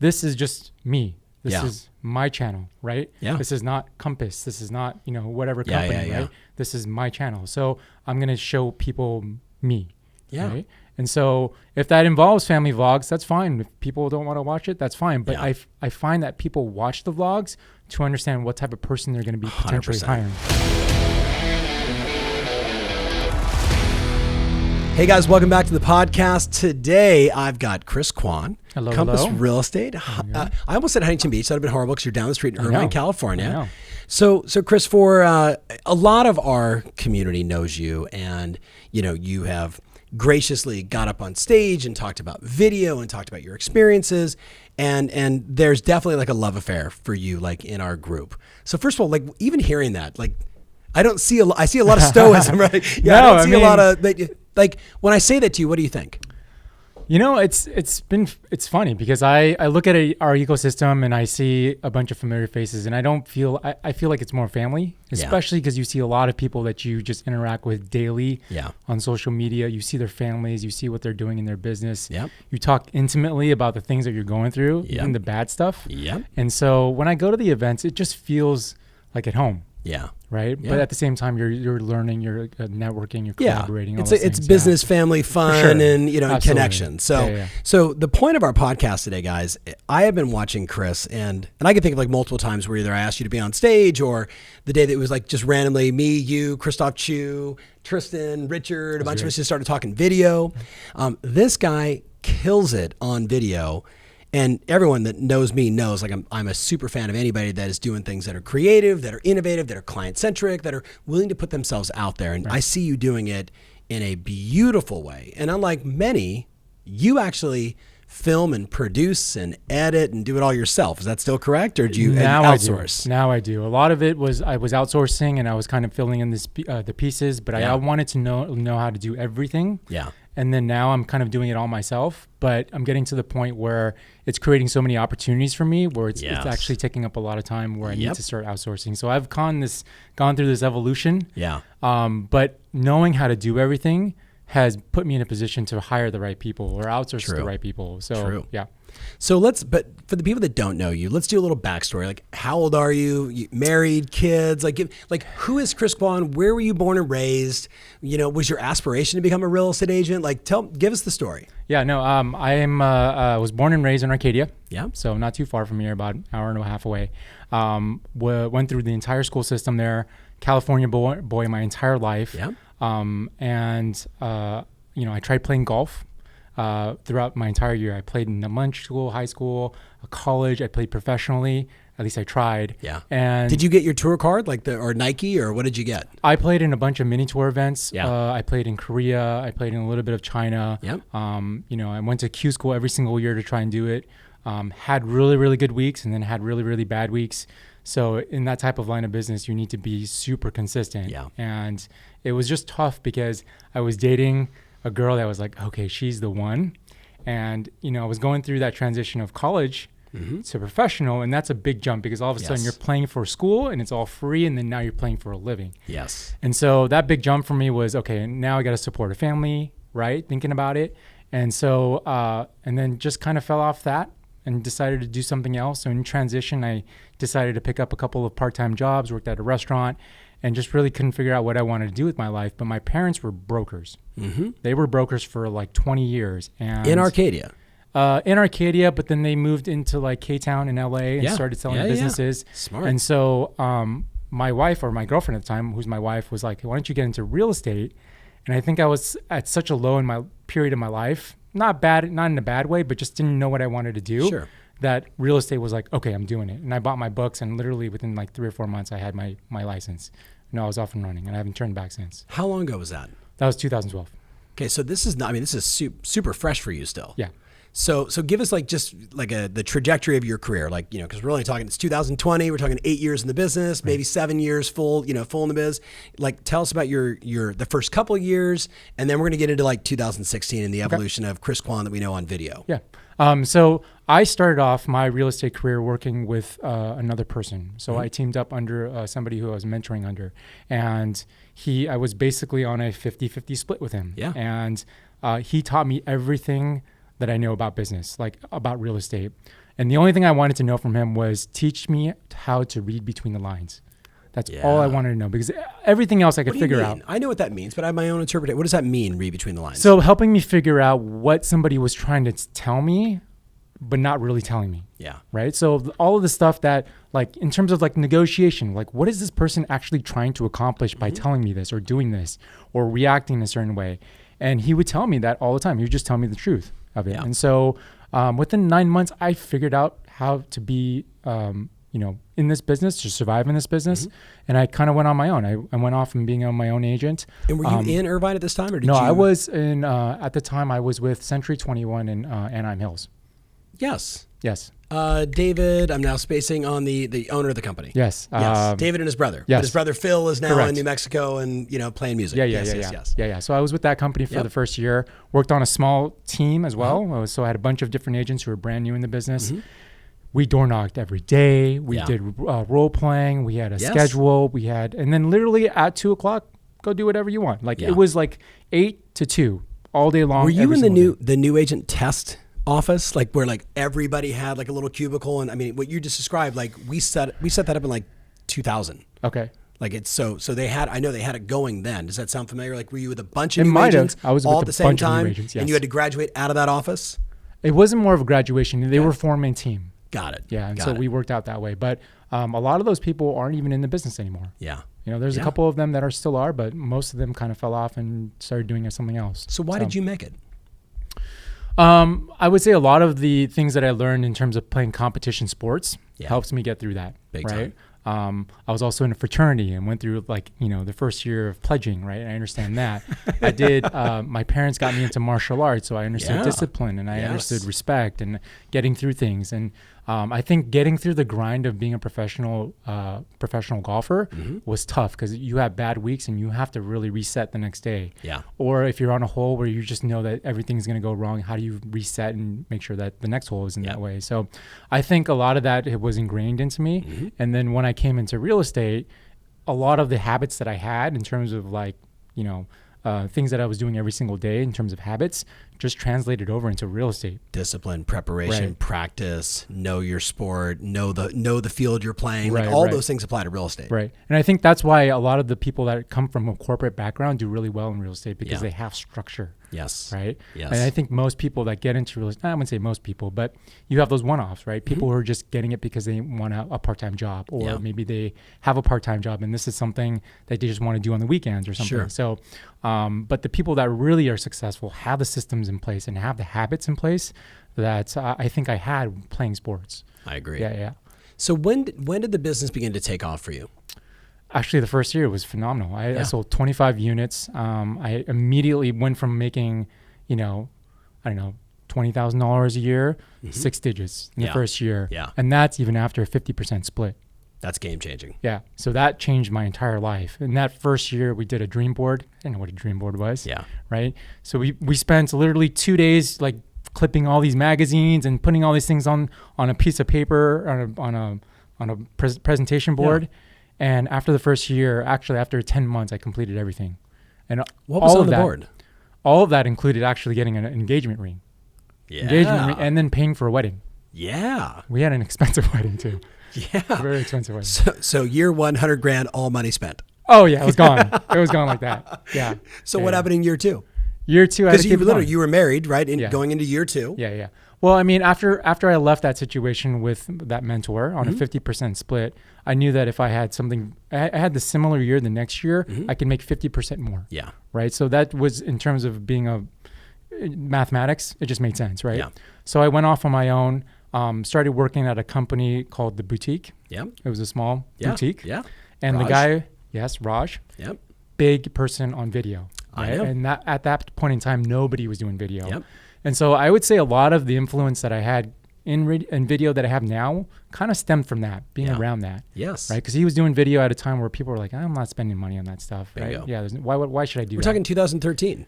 this is just me. This Yeah. is my channel, right? Yeah. This is not Compass. This is not, whatever company, right? This is my channel. So I'm going to show people me. Yeah. Right? And so if that involves family vlogs, that's fine. If people don't want to watch it, that's fine. But I find that people watch the vlogs to understand what type of person they're going to be potentially 100%. hiring. Hey guys, welcome back to the podcast. Today, I've got Chris Kwon, Hello, Compass hello. Real Estate. I almost said Huntington Beach. That would have been horrible because you're down the street in Irvine, California. I know. So Chris, for a lot of our community knows you, and you have graciously got up on stage and talked about video and talked about your experiences, and there's definitely like a love affair for you, like in our group. So first of all, like even hearing that, like I see a lot of stoicism, right? Yeah, No, I don't see a lot of like when I say that to you, what do you think? It's funny because I look at our ecosystem and I see a bunch of familiar faces, and I feel like it's more family, especially because you see a lot of people that you just interact with daily on social media. You see their families, you see what they're doing in their business. Yep. You talk intimately about the things that you're going through, even the bad stuff. Yep. And so when I go to the events, it just feels like at home. Yeah. Right. Yeah. But at the same time, you're learning, you're networking, you're collaborating. It's business, family, fun, and connection. So, so the point of our podcast today, guys, I have been watching Chris, and I can think of like multiple times where either I asked you to be on stage, or the day that it was like just randomly me, you, Christoph Chu, Tristan, Richard, a bunch of us just started talking video. This guy kills it on video. And everyone that knows me knows like I'm a super fan of anybody that is doing things that are creative, that are innovative, that are client-centric, that are willing to put themselves out there. And I see you doing it in a beautiful way. And unlike many, you actually film and produce and edit and do it all yourself. Is that still correct? Or do you outsource? Now I do. A lot of it was I was outsourcing and I was kind of filling in the pieces, but I wanted to know how to do everything. Yeah. And then now I'm kind of doing it all myself, but I'm getting to the point where it's creating so many opportunities for me where it's actually taking up a lot of time where I need to start outsourcing. So I've gone through this evolution. Yeah. But knowing how to do everything has put me in a position to hire the right people or outsource the right people. So yeah. So but for the people that don't know you, let's do a little backstory. Like, how old are you? You married, kids? Like who is Chris Kwon? Where were you born and raised? Was your aspiration to become a real estate agent? Like, give us the story. Yeah, no, I was born and raised in Arcadia. Yeah. So not too far from here, about an hour and a half away. Went through the entire school system there. California boy my entire life. Yeah. I tried playing golf. Throughout my entire year, I played in elementary school, high school, college. I played professionally. At least I tried. Yeah. And did you get your tour card, or Nike, or what did you get? I played in a bunch of mini tour events. Yeah. I played in Korea. I played in a little bit of China. Yep. I went to Q school every single year to try and do it. Had really, really good weeks and then had really, really bad weeks. So in that type of line of business, you need to be super consistent. Yeah. And it was just tough because I was dating a girl that was like, okay, she's the one. And, I was going through that transition of college to professional. And that's a big jump because all of a sudden you're playing for school and it's all free. And then now you're playing for a living. Yes. And so that big jump for me was, okay, now I got to support a family, right? Thinking about it. And so, and then just kind of fell off that and decided to do something else. So in transition, I decided to pick up a couple of part-time jobs, worked at a restaurant, and just really couldn't figure out what I wanted to do with my life. But my parents were brokers. Mm-hmm. They were brokers for like 20 years. And in Arcadia? In Arcadia, but then they moved into like K-Town in LA and started selling businesses. Yeah. Smart. And so my wife, or my girlfriend at the time, who's my wife, was like, why don't you get into real estate? And I think I was at such a low in my period of my life, not in a bad way, but just didn't know what I wanted to do. Sure. That real estate was like, okay, I'm doing it. And I bought my books, and literally within like 3 or 4 months, I had my license. I was off and running, and I haven't turned back since. How long ago was that? That was 2012. Okay, so this is super fresh for you still. Yeah. So give us the trajectory of your career, because we're only talking, it's 2020, we're talking 8 years in the business, maybe 7 years full in the biz. Like, tell us about the first couple of years, and then we're going to get into like 2016 and the evolution of Chris Kwon that we know on video. Yeah. So I started off my real estate career working with another person. So I teamed up under somebody who I was mentoring under, and I was basically on a 50-50 split with him. Yeah. And he taught me everything that I know about business, like about real estate. And the only thing I wanted to know from him was teach me how to read between the lines. That's all I wanted to know, because everything else I could figure out. I know what that means, but I have my own interpretation. What does that mean, read between the lines? So helping me figure out what somebody was trying to tell me, but not really telling me. Yeah. Right. So all of the stuff that, like, in terms of like negotiation, like what is this person actually trying to accomplish by telling me this or doing this or reacting in a certain way? And he would tell me that all the time. He would just tell me the truth of it. Yeah. And so within 9 months, I figured out how to be, in this business, to survive in this business. And I kind of went on my own. I went off and being on my own agent. And were you in Irvine at this time? Or did no, you? I was in, at the time I was with Century 21 in Anaheim Hills. Yes. David, I'm now spacing on the owner of the company. Yes. David and his brother. Yes. But his brother Phil is now in New Mexico and, playing music. Yeah. So I was with that company for the first year, worked on a small team as well. So I had a bunch of different agents who were brand new in the business. We door knocked every day. We did role playing. We had a schedule. And then literally at 2:00, go do whatever you want. Like it was like 8 to 2 all day long. Were you in the new agent test office, like where like everybody had like a little cubicle? And I mean, what you just described, like we set that up in like 2000. Okay. Like it's so they had, I know they had it going then. Does that sound familiar? Like were you with a bunch of new agents I was all with at the same bunch time of new agents, yes. And you had to graduate out of that office? It wasn't more of a graduation. They were forming a team. Got it. Yeah. And so we worked out that way. But a lot of those people aren't even in the busince anymore. Yeah. There's a couple of them that still are, but most of them kind of fell off and started doing something else. So why did you make it? I would say a lot of the things that I learned in terms of playing competition sports helps me get through that. Big right? Time. I was also in a fraternity and went through the first year of pledging, right? And I understand that. I did, my parents got me into martial arts, so I understood discipline and I understood respect and getting through things. And I think getting through the grind of being a professional golfer was tough because you have bad weeks and you have to really reset the next day. Yeah. Or if you're on a hole where you just know that everything's going to go wrong, how do you reset and make sure that the next hole isn't that way? So I think a lot of that it was ingrained into me. And then when I came into real estate, a lot of the habits that I had in terms of things that I was doing every single day in terms of habits just translated over into real estate. Discipline, preparation, practice, know your sport, know the field you're playing. All those things apply to real estate. Right. And I think that's why a lot of the people that come from a corporate background do really well in real estate because they have structure. Yes. Right. Yes. And I think most people that get into real estate, I wouldn't say most people, but you have those one-offs, right? People who are just getting it because they want a part-time job or maybe they have a part-time job and this is something that they just want to do on the weekends or something. Sure. So, but the people that really are successful have the systems in place and have the habits in place that I think I had playing sports. I agree. Yeah. So when did the business begin to take off for you? Actually, the first year was phenomenal. I sold 25 units. I immediately went from making, $20,000 a year, 6 digits in the first year. Yeah. And that's even after a 50% split. That's game changing. Yeah. So that changed my entire life. In that first year, we did a dream board. I didn't know what a dream board was. Yeah. Right. So we spent literally 2 days like clipping all these magazines and putting all these things on a piece of paper on a presentation board. Yeah. And after the first year, actually after 10 months, I completed everything. And what was on the board? All of that included actually getting an engagement ring. Yeah. Engagement ring, and then paying for a wedding. Yeah. We had an expensive wedding too. Yeah. Very expensive wedding. So year 100 grand, all money spent. Oh yeah, it was gone. It was gone like that. Yeah. So what happened in year 2? Year 2, because you were married, right? Going into year 2. Yeah. Well, I mean, after I left that situation with that mentor on a 50% split, I knew that if I had something, I had the similar year the next year, I could make 50% more. Yeah. Right. So that was in terms of being mathematics, it just made sense. Right. Yeah. So I went off on my own, started working at a company called The Boutique. Yeah. It was a small boutique. Yeah. And Raj. The guy, Raj. Yep. Big person on video. Right? I know. And at that point in time, nobody was doing video. Yep. And so I would say a lot of the influence that I had in video that I have now kind of stemmed from that, being around that. Yes. Right? Because he was doing video at a time where people were like, I'm not spending money on that stuff. Bingo. Right? Yeah. Why should I do that? We're talking 2013.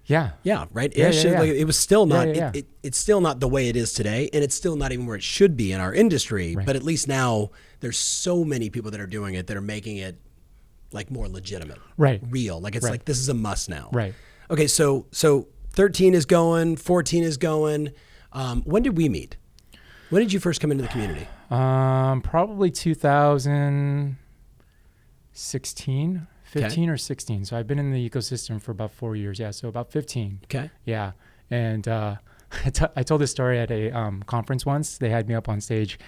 Yeah. Yeah. Right. Yeah. Like, it was still not, it's still not the way it is today. And it's still not even where it should be in our industry. Right. But at least now there's so many people that are doing it that are making it like more legitimate. Right. Real. Like it's like, this is a must now. Right. Okay. So 13 is going, 14 is going. When did we meet? When did you first come into the community? Probably 2016, 15 or 16. So I've been in the ecosystem for about 4 years. Yeah, so about 15. Okay. Yeah, and I told this story at a conference once. They had me up on stage,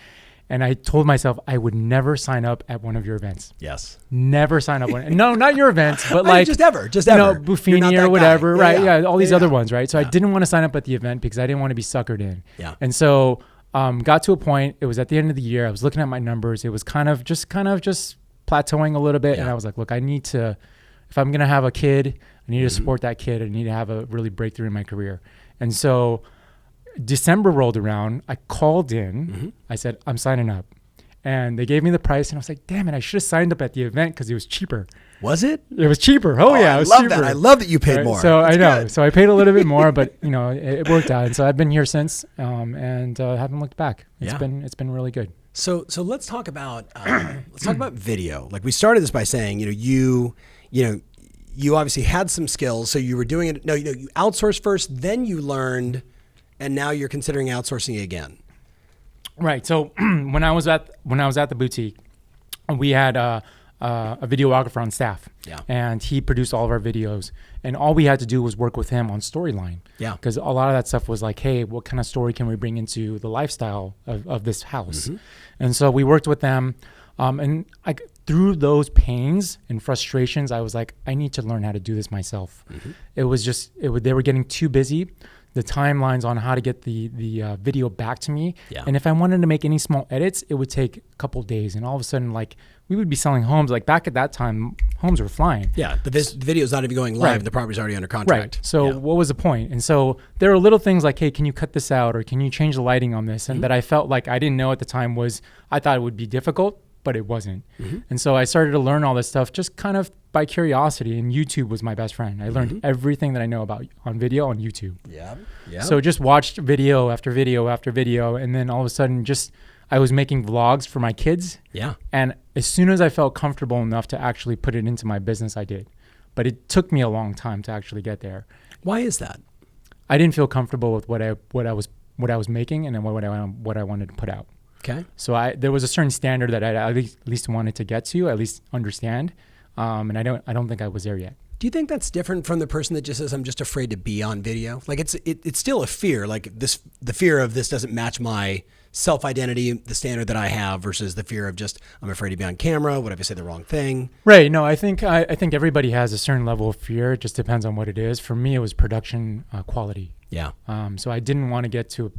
and I told myself I would never sign up at one of your events. Yes. Never sign up. No, not your events, but like just ever. Buffini or whatever, right? Yeah, all these other ones, right? So Yeah. I didn't want to sign up at the event because I didn't want to be suckered in. Yeah. And so got to a point. It was at the end of the year. I was looking at my numbers. It was kind of just plateauing a little bit, and I was like, look, I need to. If I'm gonna have a kid, I need to support that kid. I need to have a really breakthrough in my career. And so December rolled around. I called in. I said, I'm signing up. And they gave me the price, and I was like, damn it, I should have signed up at the event because it was cheaper. Was it? It was cheaper. Oh yeah, it was love cheaper. that. I love that you paid more. So That's I know. good. So I paid a little bit more, but it worked out. And so I've been here since, and haven't looked back. It's been really good. So let's talk about video. Like we started this by saying, you obviously had some skills, so you were doing it. No, you outsourced first, then you learned, and now you're considering outsourcing again. Right. So when I was at the boutique, we had a videographer on staff. Yeah. And he produced all of our videos, and all we had to do was work with him on storyline. Yeah. Because a lot of that stuff was like, hey, what kind of story can we bring into the lifestyle of this house? And so we worked with them, and through those pains and frustrations, I was like, I need to learn how to do this myself. It was just they were getting too busy. The timelines on how to get the video back to me. Yeah. And if I wanted to make any small edits, it would take a couple days. And all of a sudden, like, we would be selling homes. Like, back at that time, homes were flying. Yeah, the video's not even going live. Right. The property's already under contract. Right. So what was the point? And so there were little things like, hey, can you cut this out? Or can you change the lighting on this? And that I felt like I didn't know at the time I thought it would be difficult, but it wasn't. And so I started to learn all this stuff just kind of by curiosity, and YouTube was my best friend. I learned everything that I know about on video on YouTube. Yeah. So just watched video after video after video, and then all of a sudden I was making vlogs for my kids. Yeah. And as soon as I felt comfortable enough to actually put it into my business, I did. But it took me a long time to actually get there. Why is that? I didn't feel comfortable with what I was making and then what I wanted to put out. Okay. So there was a certain standard that I at least wanted to get to, at least understand. And I don't think I was there yet. Do you think that's different from the person that just says, I'm just afraid to be on video? Like it's still a fear, like the fear of this doesn't match my self-identity, the standard that I have, versus the fear of just, I'm afraid to be on camera. What if I say the wrong thing? Right. No, I think everybody has a certain level of fear. It just depends on what it is. For me, it was production quality. Yeah. So I didn't want to get to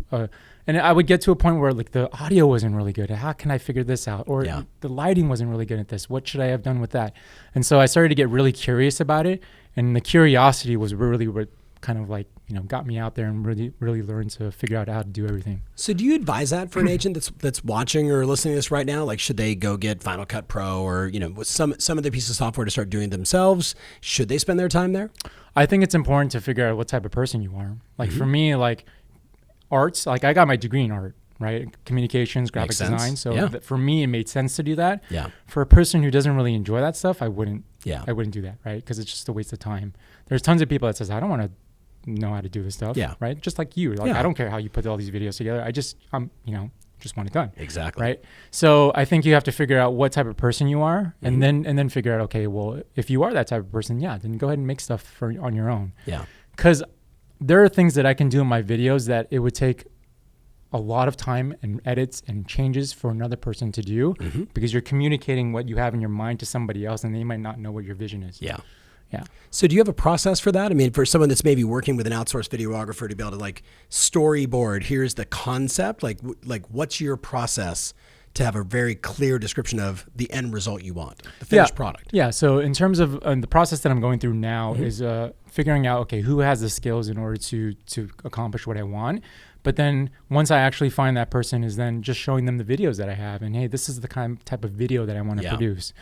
and I would get to a point where like the audio wasn't really good. How can I figure this out? Or the lighting wasn't really good at this. What should I have done with that? And so I started to get really curious about it. And the curiosity was really what kind of like, got me out there and really, really learned to figure out how to do everything. So do you advise that for an agent that's watching or listening to this right now? Like, should they go get Final Cut Pro or, some other piece of software to start doing it themselves? Should they spend their time there? I think it's important to figure out what type of person you are. Like for me, like arts, like I got my degree in art, right? Communications, graphic design. So for me, it made sense to do that. Yeah. For a person who doesn't really enjoy that stuff, I wouldn't do that, right? Because it's just a waste of time. There's tons of people that says, I don't want to know how to do this stuff. Yeah. Right. Just like you. Like I don't care how you put all these videos together. I just just want it done. Exactly. Right. So I think you have to figure out what type of person you are, and then figure out, okay, well, if you are that type of person, then go ahead and make stuff on your own. Yeah. Because there are things that I can do in my videos that it would take a lot of time and edits and changes for another person to do, because you're communicating what you have in your mind to somebody else, and they might not know what your vision is. Yeah. Yeah. So do you have a process for that? I mean, for someone that's maybe working with an outsourced videographer to be able to like storyboard, here's the concept, like what's your process to have a very clear description of the end result you want, the finished product? Yeah. So in terms of the process that I'm going through now is figuring out, okay, who has the skills in order to accomplish what I want. But then once I actually find that person, is then just showing them the videos that I have, and hey, this is the type of video that I want to produce.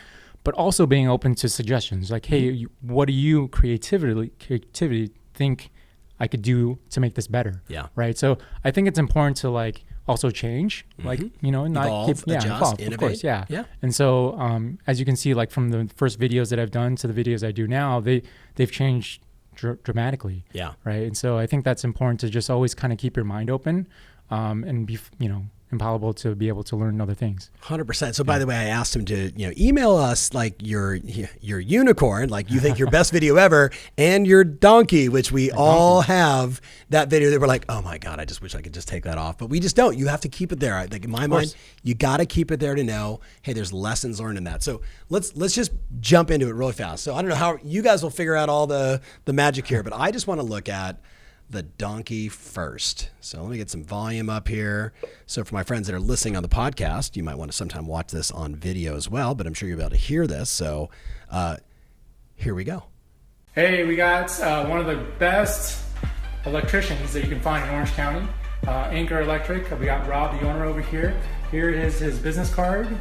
But also being open to suggestions, like, hey, what do you creativity think I could do to make this better? Yeah. Right. So I think it's important to like also change, like, not evolve, adjust, evolve, innovate. Of course. Yeah. Yeah. And so as you can see, like from the first videos that I've done to the videos I do now, they've changed dramatically. Yeah. Right. And so I think that's important to just always kind of keep your mind open, and be, palatable to be able to learn other things. 100%. So by the way, I asked him to, email us like your unicorn, like you think your best video ever, and your donkey, which we all have that video that we're like, oh my God, I just wish I could just take that off. But we just don't. You have to keep it there. I think in my mind, you got to keep it there to know, hey, there's lessons learned in that. So let's just jump into it really fast. So I don't know how you guys will figure out all the magic here, but I just want to look at the donkey first. So let me get some volume up here. So for my friends that are listening on the podcast, you might want to sometime watch this on video as well, but I'm sure you'll be able to hear this. So here we go. Hey, we got one of the best electricians that you can find in Orange County, Anchor Electric. We got Rob, the owner, over here. Here is his business card.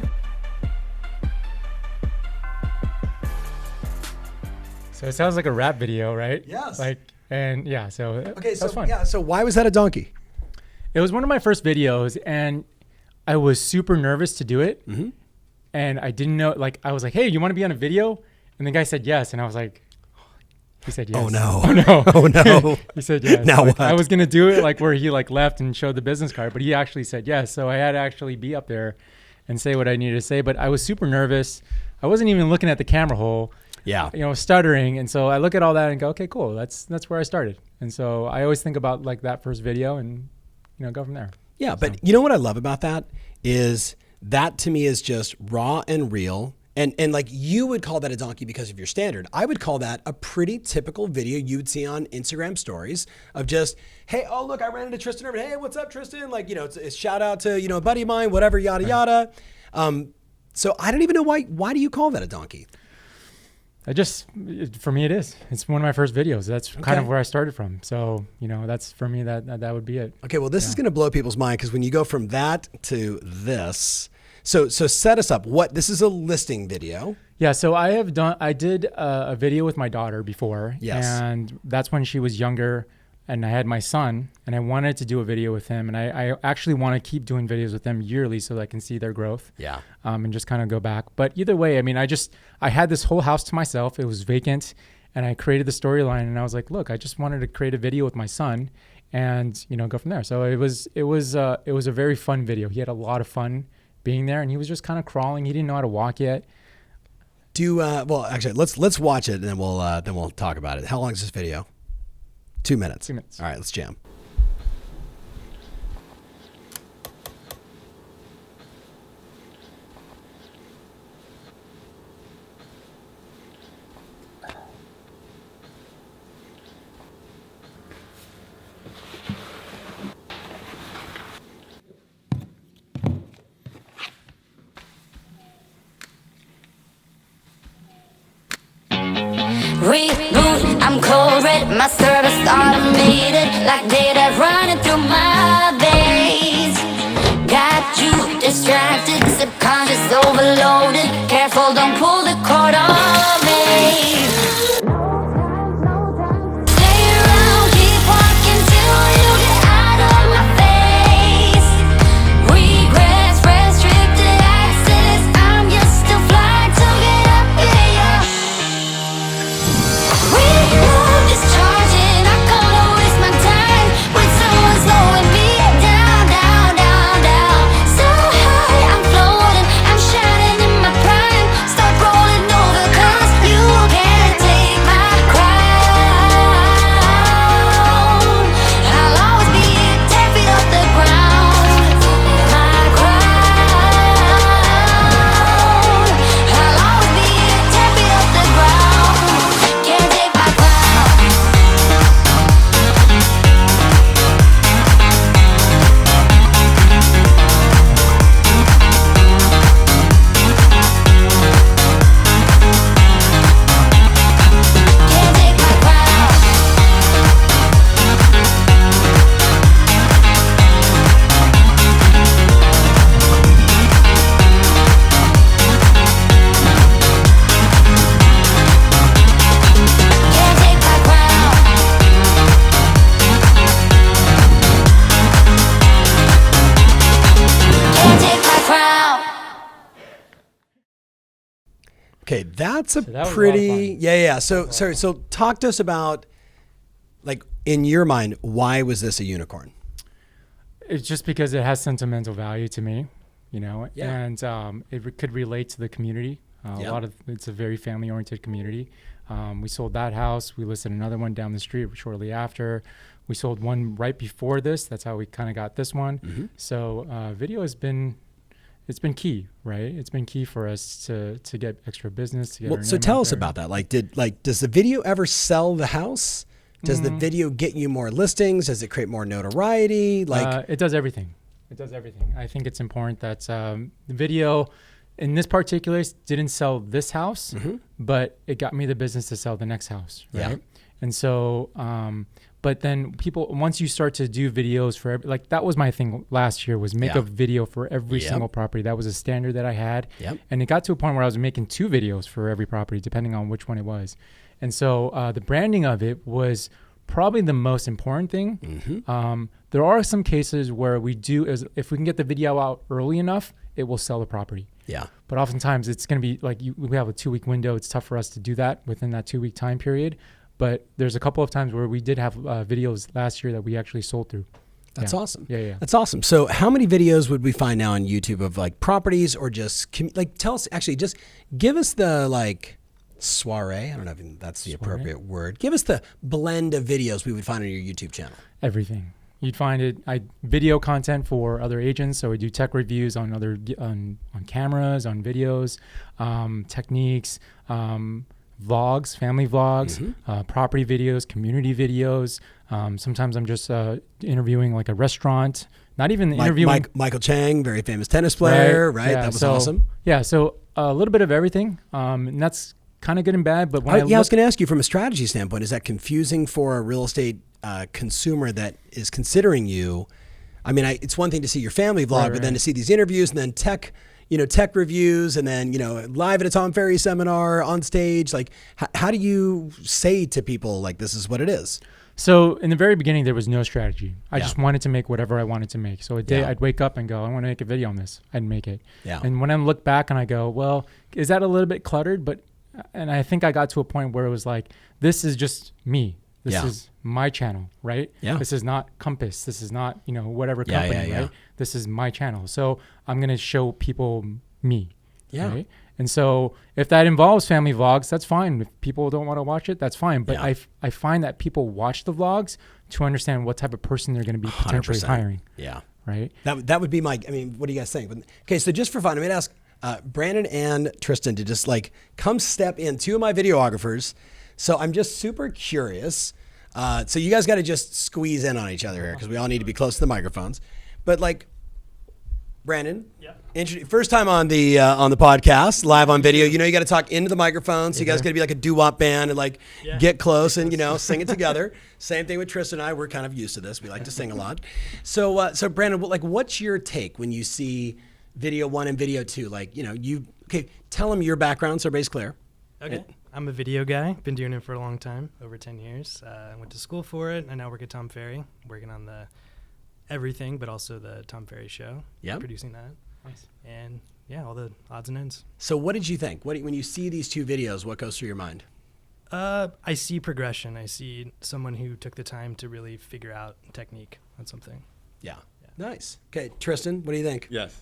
So it sounds like a rap video, right? Yes. So why was that a donkey? It was one of my first videos, and I was super nervous to do it. Mm-hmm. And I didn't know, I was like, hey, you want to be on a video? And the guy said yes. And I was like, he said yes. Oh no. Oh no. Oh no. He said yes. Now what? I was going to do it where he left and showed the business card, but he actually said yes. So I had to actually be up there and say what I needed to say, but I was super nervous. I wasn't even looking at the camera hole. Yeah. Stuttering. And so I look at all that and go, okay, cool. That's where I started. And so I always think about that first video and, go from there. Yeah. But you know what I love about that is that to me is just raw and real. And you would call that a donkey because of your standard. I would call that a pretty typical video you would see on Instagram stories of just, hey, oh, look, I ran into Tristan Ervin. Hey, what's up, Tristan? It's a shout out to, a buddy of mine, whatever, yada, yada. So I don't even know why do you call that a donkey? For me, it is. It's one of my first videos. That's kind of where I started from. So, that's for me, that would be it. Okay. Well, this is going to blow people's mind because when you go from that to this, so set us up. This is a listing video. Yeah. So I did a video with my daughter before. Yes. And that's when she was younger and I had my son and I wanted to do a video with him. And I actually want to keep doing videos with them yearly so that I can see their growth. Yeah. And just kind of go back. But either way, I had this whole house to myself. It was vacant and I created the storyline and I was like, look, I just wanted to create a video with my son and, go from there. So it was a very fun video. He had a lot of fun being there and he was just kind of crawling. He didn't know how to walk yet. Actually, let's watch it and then we'll talk about it. How long is this video? 2 minutes. 2 minutes. All right, let's jam. Reboot, I'm cold red, my service automated, like data running through my veins. Got you distracted, subconscious overloaded. Careful, don't pull the cord on me. Stay around, keep walking till you get out of my face. Regrets, restricted access, I'm used to fly to get up here. Discharging, I can't waste my time with someone slowing me down, down, down, down. So high, I'm floating, I'm shining in my prime. Start rolling over 'cause you can't take my crown. I'll always be 10 feet off the ground. My crown. I'll always be 10 feet off the ground. Can't take my crown. Can't take my crown. Can't take my crown. Can't take my crown. Okay, that's a So that was a lot of pretty fun. yeah. So talk to us about in your mind, why was this a unicorn? It's just because it has sentimental value to me, and it could relate to the community. It's a very family-oriented community. We sold that house. We listed another one down the street shortly after. We sold one right before this. That's how we kind of got this one. Mm-hmm. So video has been key, right? It's been key for us to get extra business. To get so tell us about that. Does the video ever sell the house? Does the video get you more listings? Does it create more notoriety? It does everything. It does everything. I think it's important that the video, in this particular case, didn't sell this house, but it got me the business to sell the next house, right? Yeah. And so, but then once you start to do videos for that was my thing last year, was make a video for every single property. That was a standard that I had. Yep. And it got to a point where I was making 2 videos for every property, depending on which one it was. And so the branding of it was probably the most important thing. Mm-hmm. There are some cases where if we can get the video out early enough, it will sell the property. Yeah. But oftentimes it's going to be we have a 2-week window. It's tough for us to do that within that 2-week time period. But there's a couple of times where we did have videos last year that we actually sold through. That's awesome. Yeah. That's awesome. So how many videos would we find now on YouTube of properties, or just tell us, actually just give us the soiree. I don't know if that's the appropriate word. Give us the blend of videos we would find on your YouTube channel. Everything. You'd find video content for other agents. So we do tech reviews on on cameras, on videos, techniques, vlogs, family vlogs, property videos, community videos. Sometimes I'm just interviewing a restaurant, not even interviewing. Michael Chang, very famous tennis player, right? Yeah, that was awesome. Yeah, so a little bit of everything. And that's kind of good and bad. But I was going to ask you, from a strategy standpoint, is that confusing for a real estate consumer that is considering you? I mean, it's one thing to see your family vlog, but then to see these interviews and then tech reviews, and then, live at a Tom Ferry seminar on stage. How do you say to people, this is what it is? So in the very beginning, there was no strategy. I just wanted to make whatever I wanted to make. So I'd wake up and go, I want to make a video on this. I'd make it. Yeah. And when I look back and I go, well, is that a little bit cluttered? And I think I got to a point where it was this is just me. This is my channel, right? Yeah. This is not Compass. This is not, whatever company, right? This is my channel. So I'm going to show people me. Yeah. Right? And so if that involves family vlogs, that's fine. If people don't want to watch it, that's fine. But I find that people watch the vlogs to understand what type of person they're going to be potentially 100%. Hiring. Yeah. Right? That would be what do you guys think? Okay, so just for fun, I'm going to ask Brandon and Tristan to just come step in, 2 of my videographers. So I'm just super curious. So you guys got to just squeeze in on each other here, because we all need to be close to the microphones. But Brandon, first time on the podcast, live on video. You got to talk into the microphone. So you guys got to be like a doo-wop band and get close and sing it together. Same thing with Tristan and I. We're kind of used to this. We like to sing a lot. So Brandon, what's your take when you see video 1 and video 2? Tell them your background so everybody's clear. Okay. I'm a video guy. Been doing it for a long time, over 10 years. I went to school for it. I now work at Tom Ferry, working on the everything, but also the Tom Ferry show. Yeah. Producing that. Nice. And all the odds and ends. So what did you think? When you see these 2 videos, what goes through your mind? I see progression. I see someone who took the time to really figure out technique on something. Yeah. Nice. Okay, Tristan, what do you think? Yes.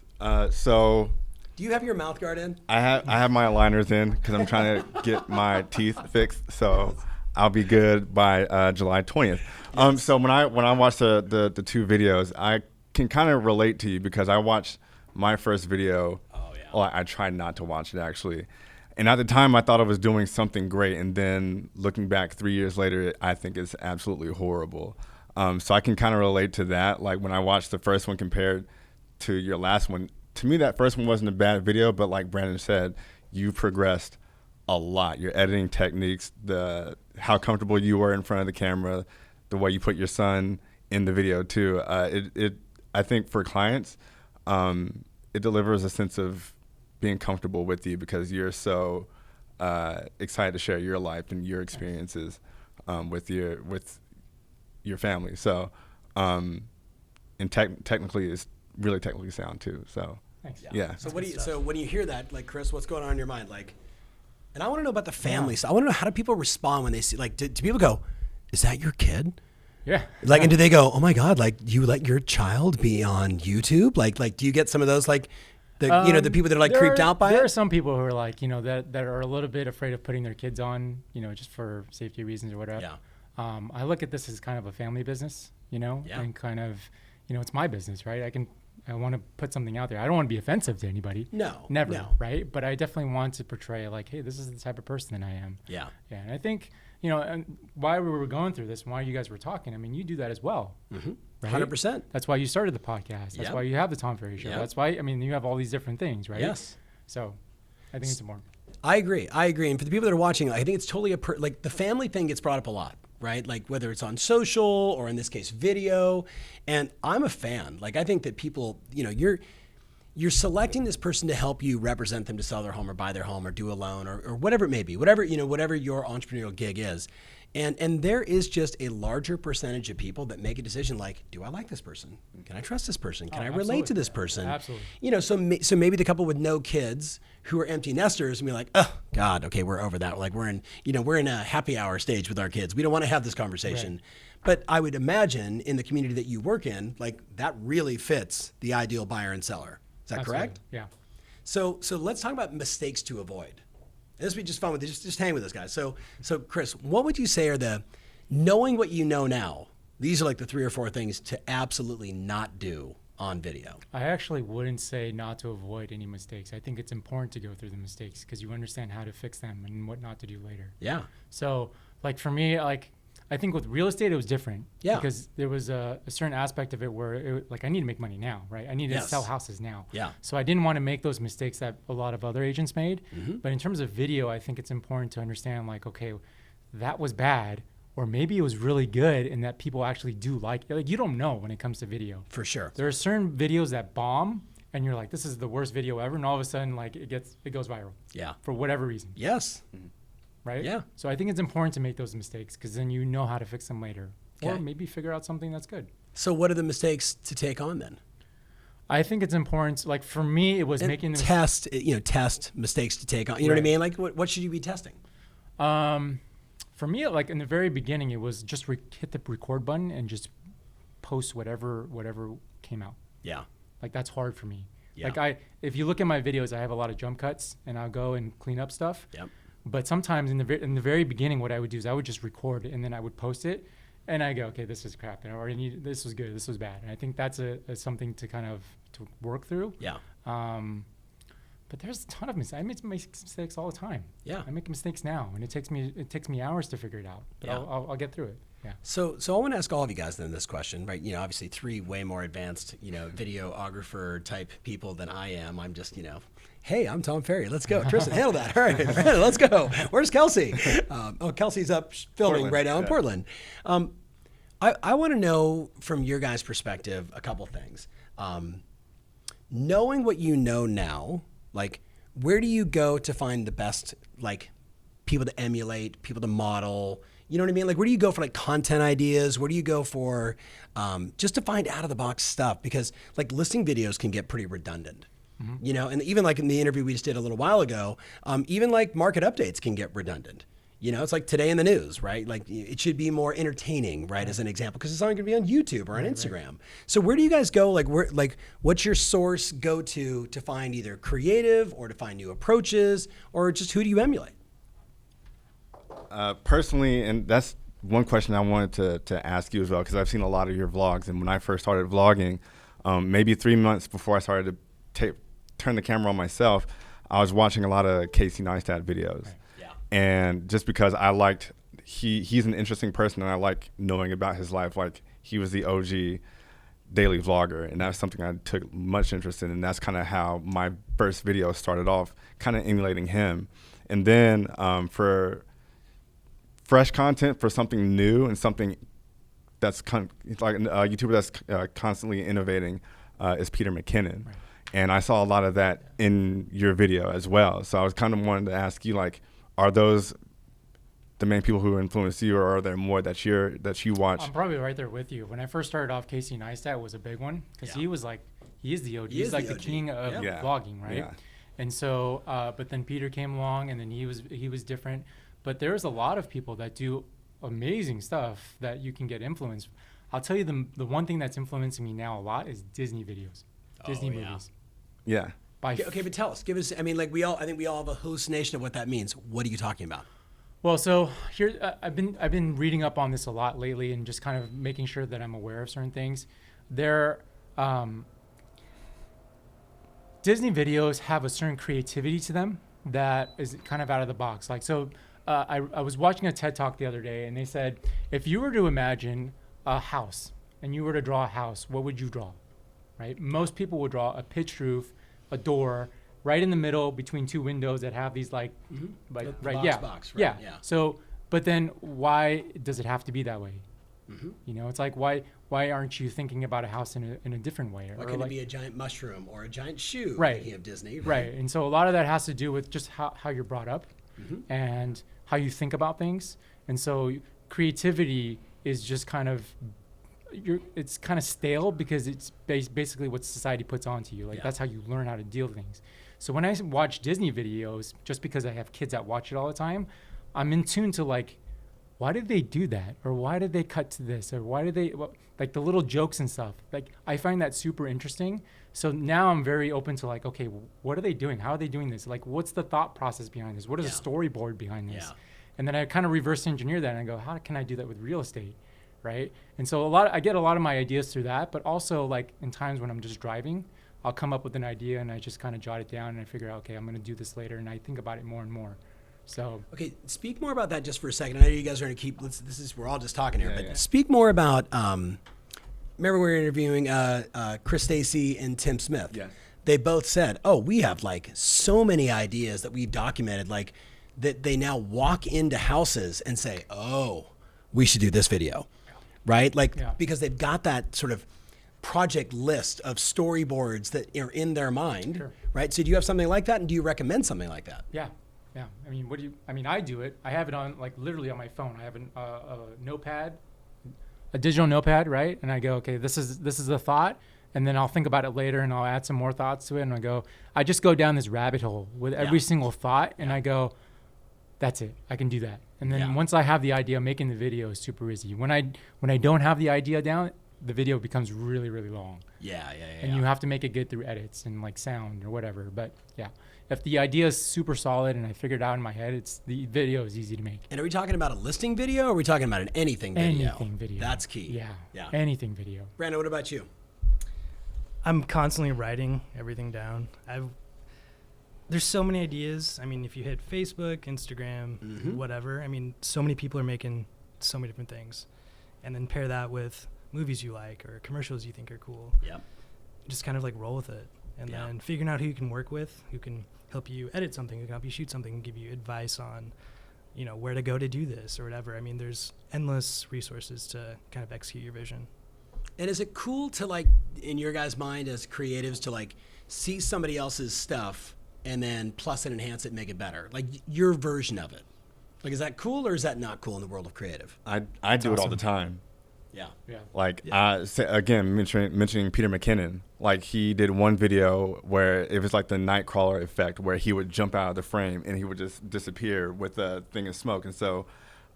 So do you have your mouth guard in? I have my aligners in because I'm trying to get my teeth fixed. So I'll be good by July 20th. Yes. So when I watch the 2 videos, I can kind of relate to you because I watched my first video. Oh yeah. Well, I tried not to watch it actually, and at the time I thought I was doing something great, and then looking back 3 years later, I think it's absolutely horrible. So I can kind of relate to that. When I watched the first one compared to your last one, to me that first one wasn't a bad video, but like Brandon said, you progressed a lot. Your editing techniques, how comfortable you were in front of the camera, the way you put your son in the video too. I think for clients, it delivers a sense of being comfortable with you because you're so excited to share your life and your experiences with your family. So, and technically, it's really technically sound too. So, thanks. Yeah. So when you hear that, Chris, what's going on in your mind? And I want to know about the family. So I want to know, how do people respond when they see, do people go, "Is that your kid?" Yeah. Like, and do they go, oh my God, like you let your child be on YouTube? Like, do you get some of those, like, the people that are like creeped out by it? There are some people who are like, that are a little bit afraid of putting their kids on, just for safety reasons or whatever. Yeah. I look at this as kind of a family business, and kind of, it's my business, right? I want to put something out there. I don't want to be offensive to anybody. No. Never, no. right? But I definitely want to portray like, hey, this is the type of person that I am. Yeah. Yeah. And I think, and why we were going through this and why you guys were talking, I mean, you do that as well. Mm-hmm. Right? 100%. That's why you started the podcast. That's why you have the Tom Ferry Show. That's why, you have all these different things, right? Yes. So I think it's important. I agree. And for the people that are watching, I think it's totally like the family thing gets brought up a lot, right? Like whether it's on social or in this case, video. And I'm a fan. Like I think that people, you're selecting this person to help you represent them to sell their home or buy their home or do a loan or whatever it may be, whatever your entrepreneurial gig is. And there is just a larger percentage of people that make a decision like, do I like this person? Can I trust this person? Can I relate to this person? Absolutely. So maybe the couple with no kids who are empty nesters and be like, oh God, okay, we're over that. Like we're in a happy hour stage with our kids. We don't want to have this conversation. Right. But I would imagine in the community that you work in, like that really fits the ideal buyer and seller. Is that correct? Yeah. So let's talk about mistakes to avoid. This would be just fun with just hang with us, guys. So Chris, what would you say are knowing what you know now? These are like the 3 or 4 things to absolutely not do on video. I actually wouldn't say not to avoid any mistakes. I think it's important to go through the mistakes because you understand how to fix them and what not to do later. Yeah. So like for me, like I think with real estate, it was different. Yeah. Because there was a certain aspect of it where I need to make money now, right? I need to sell houses now. Yeah. So I didn't want to make those mistakes that a lot of other agents made. Mm-hmm. But in terms of video, I think it's important to understand like, okay, that was bad, or maybe it was really good and that people actually do like it. Like you don't know when it comes to video. For sure. There are certain videos that bomb and you're like, this is the worst video ever. And all of a sudden like it goes viral. Yeah. For whatever reason. Yes. Mm-hmm. Right? Yeah. So I think it's important to make those mistakes because then you know how to fix them later. Okay. Or maybe figure out something that's good. So what are the mistakes to take on then? I think it's important. Like for me, it was making the test mistakes to take on. You know what I mean? Like what should you be testing? For me, like in the very beginning, it was just hit the record button and just post whatever came out. Yeah. Like that's hard for me. Yeah. Like if you look at my videos, I have a lot of jump cuts and I'll go and clean up stuff. Yep. But sometimes in the very beginning, what I would do is I would just record and then I would post it, and I go, okay, this is crap, and this was good, this was bad, and I think that's something to kind of to work through. Yeah. But there's a ton of mistakes. I make mistakes all the time. Yeah. I make mistakes now, and it takes me hours to figure it out. But Yeah. I'll get through it. Yeah. So I want to ask all of you guys then this question, right? Obviously 3 way more advanced, videographer type people than I am. I'm just, hey, I'm Tom Ferry. Let's go. Tristan, handle that. All right, let's go. Where's Kelsey? Kelsey's up filming Portland, right now in Portland. I want to know from your guys' perspective a couple things. Knowing what you know now, like where do you go to find the best, like people to emulate, people to model? You know what I mean? Like, where do you go for like content ideas? Where do you go for just to find out of the box stuff? Because like listing videos can get pretty redundant, and even like in the interview we just did a little while ago, even like market updates can get redundant. It's like today in the news, right? Like it should be more entertaining, right? As an example, because it's only going to be on YouTube or on Instagram. Right. So where do you guys go? What's your source go to find either creative or to find new approaches, or just who do you emulate? Personally, and that's one question I wanted to ask you as well, because I've seen a lot of your vlogs, and when I first started vlogging, maybe 3 months before I started to turn the camera on myself, I was watching a lot of Casey Neistat videos. Right. Yeah. And just because I liked, he's an interesting person, and I like knowing about his life. Like he was the OG daily vlogger, and that's something I took much interest in, and that's kind of how my first video started off, kind of emulating him. And then for fresh content, for something new and something that's like a YouTuber that's constantly innovating is Peter McKinnon. Right. And I saw a lot of that in your video as well. So I was kind of wanting to ask you, like, are those the main people who influence you, or are there more that you watch? I'm probably right there with you. When I first started off, Casey Neistat was a big one because he is the OG. He's like the king of vlogging, right? Yeah. And so, but then Peter came along, and then he was different. But there's a lot of people that do amazing stuff that you can get influenced. I'll tell you the one thing that's influencing me now a lot is Disney videos, Disney movies. Yeah. Okay, but tell us. Give us. I mean, like I think we all have a hallucination of what that means. What are you talking about? Well, so here I've been reading up on this a lot lately and just kind of making sure that I'm aware of certain things. Disney videos have a certain creativity to them that is kind of out of the box. Like, so I was watching a TED Talk the other day, and they said, if you were to imagine a house and you were to draw a house, what would you draw? Right? Most people would draw a pitched roof, a door, right in the middle between two windows that have these like, right? Box, right? Yeah. So, but then why does it have to be that way? You know, it's like, why aren't you thinking about a house in a different way? Why couldn't it be a giant mushroom or a giant shoe? Right. Thinking of Disney. Right. And so a lot of that has to do with just how you're brought up and how you think about things. And so creativity is just kind of, it's kind of stale because it's basically what society puts onto you. Like that's how you learn how to deal with things. So when I watch Disney videos, just because I have kids that watch it all the time, I'm in tune to like, why did they do that? Or why did they cut to this? Or why did they, like the little jokes and stuff. Like I find that super interesting. So now I'm very open to like, okay, what are they doing? How are they doing this? Like, what's the thought process behind this? What is the storyboard behind this? And then I kind of reverse engineer that and I go, how can I do that with real estate? Right? And so I get a lot of my ideas through that, but also like in times when I'm just driving, I'll come up with an idea and I just kind of jot it down and I figure out, okay, I'm going to do this later. And I think about it more and more. So okay, speak more about that just for a second. I know you guys are going to keep. We're all just talking here, but speak more about. Remember we were interviewing Chris Stacy and Tim Smith. Yes. They both said, "Oh, we have like so many ideas that we've documented, like that they now walk into houses and say, oh, we should do this video, right? Like because they've got that sort of project list of storyboards that are in their mind, right? So do you have something like that, and do you recommend something like that? Yeah. Yeah, I mean, I do it. I have it on, like, literally on my phone. I have a notepad, a digital notepad, right? And I go, okay, this is the thought, and then I'll think about it later, and I'll add some more thoughts to it, and I just go down this rabbit hole with every single thought, and I go, that's it. I can do that. And then once I have the idea, making the video is super easy. When I don't have the idea down, the video becomes really, really long. And you have to make it good through edits and like sound or whatever. But yeah, if the idea is super solid and I figured it out in my head, the video is easy to make. And are we talking about a listing video or are we talking about an anything video? Anything video. That's key. Yeah. Anything video. Brandon, what about you? I'm constantly writing everything down. There's so many ideas. I mean, if you hit Facebook, Instagram, whatever, I mean, so many people are making so many different things. And then pair that with movies you like or commercials you think are cool. Just kind of like roll with it. And then figuring out who you can work with, who can help you edit something, who can help you shoot something, and give you advice on, you know, where to go to do this or whatever. I mean, there's endless resources to kind of execute your vision. And is it cool to, like, in your guys' mind as creatives, to like see somebody else's stuff and then plus and enhance it and make it better? Like your version of it. Like, is that cool or is that not cool in the world of creative? I do it all the time. Like again, mentioning Peter McKinnon, like he did one video where it was like the Nightcrawler effect, where he would jump out of the frame and he would just disappear with a thing of smoke. And so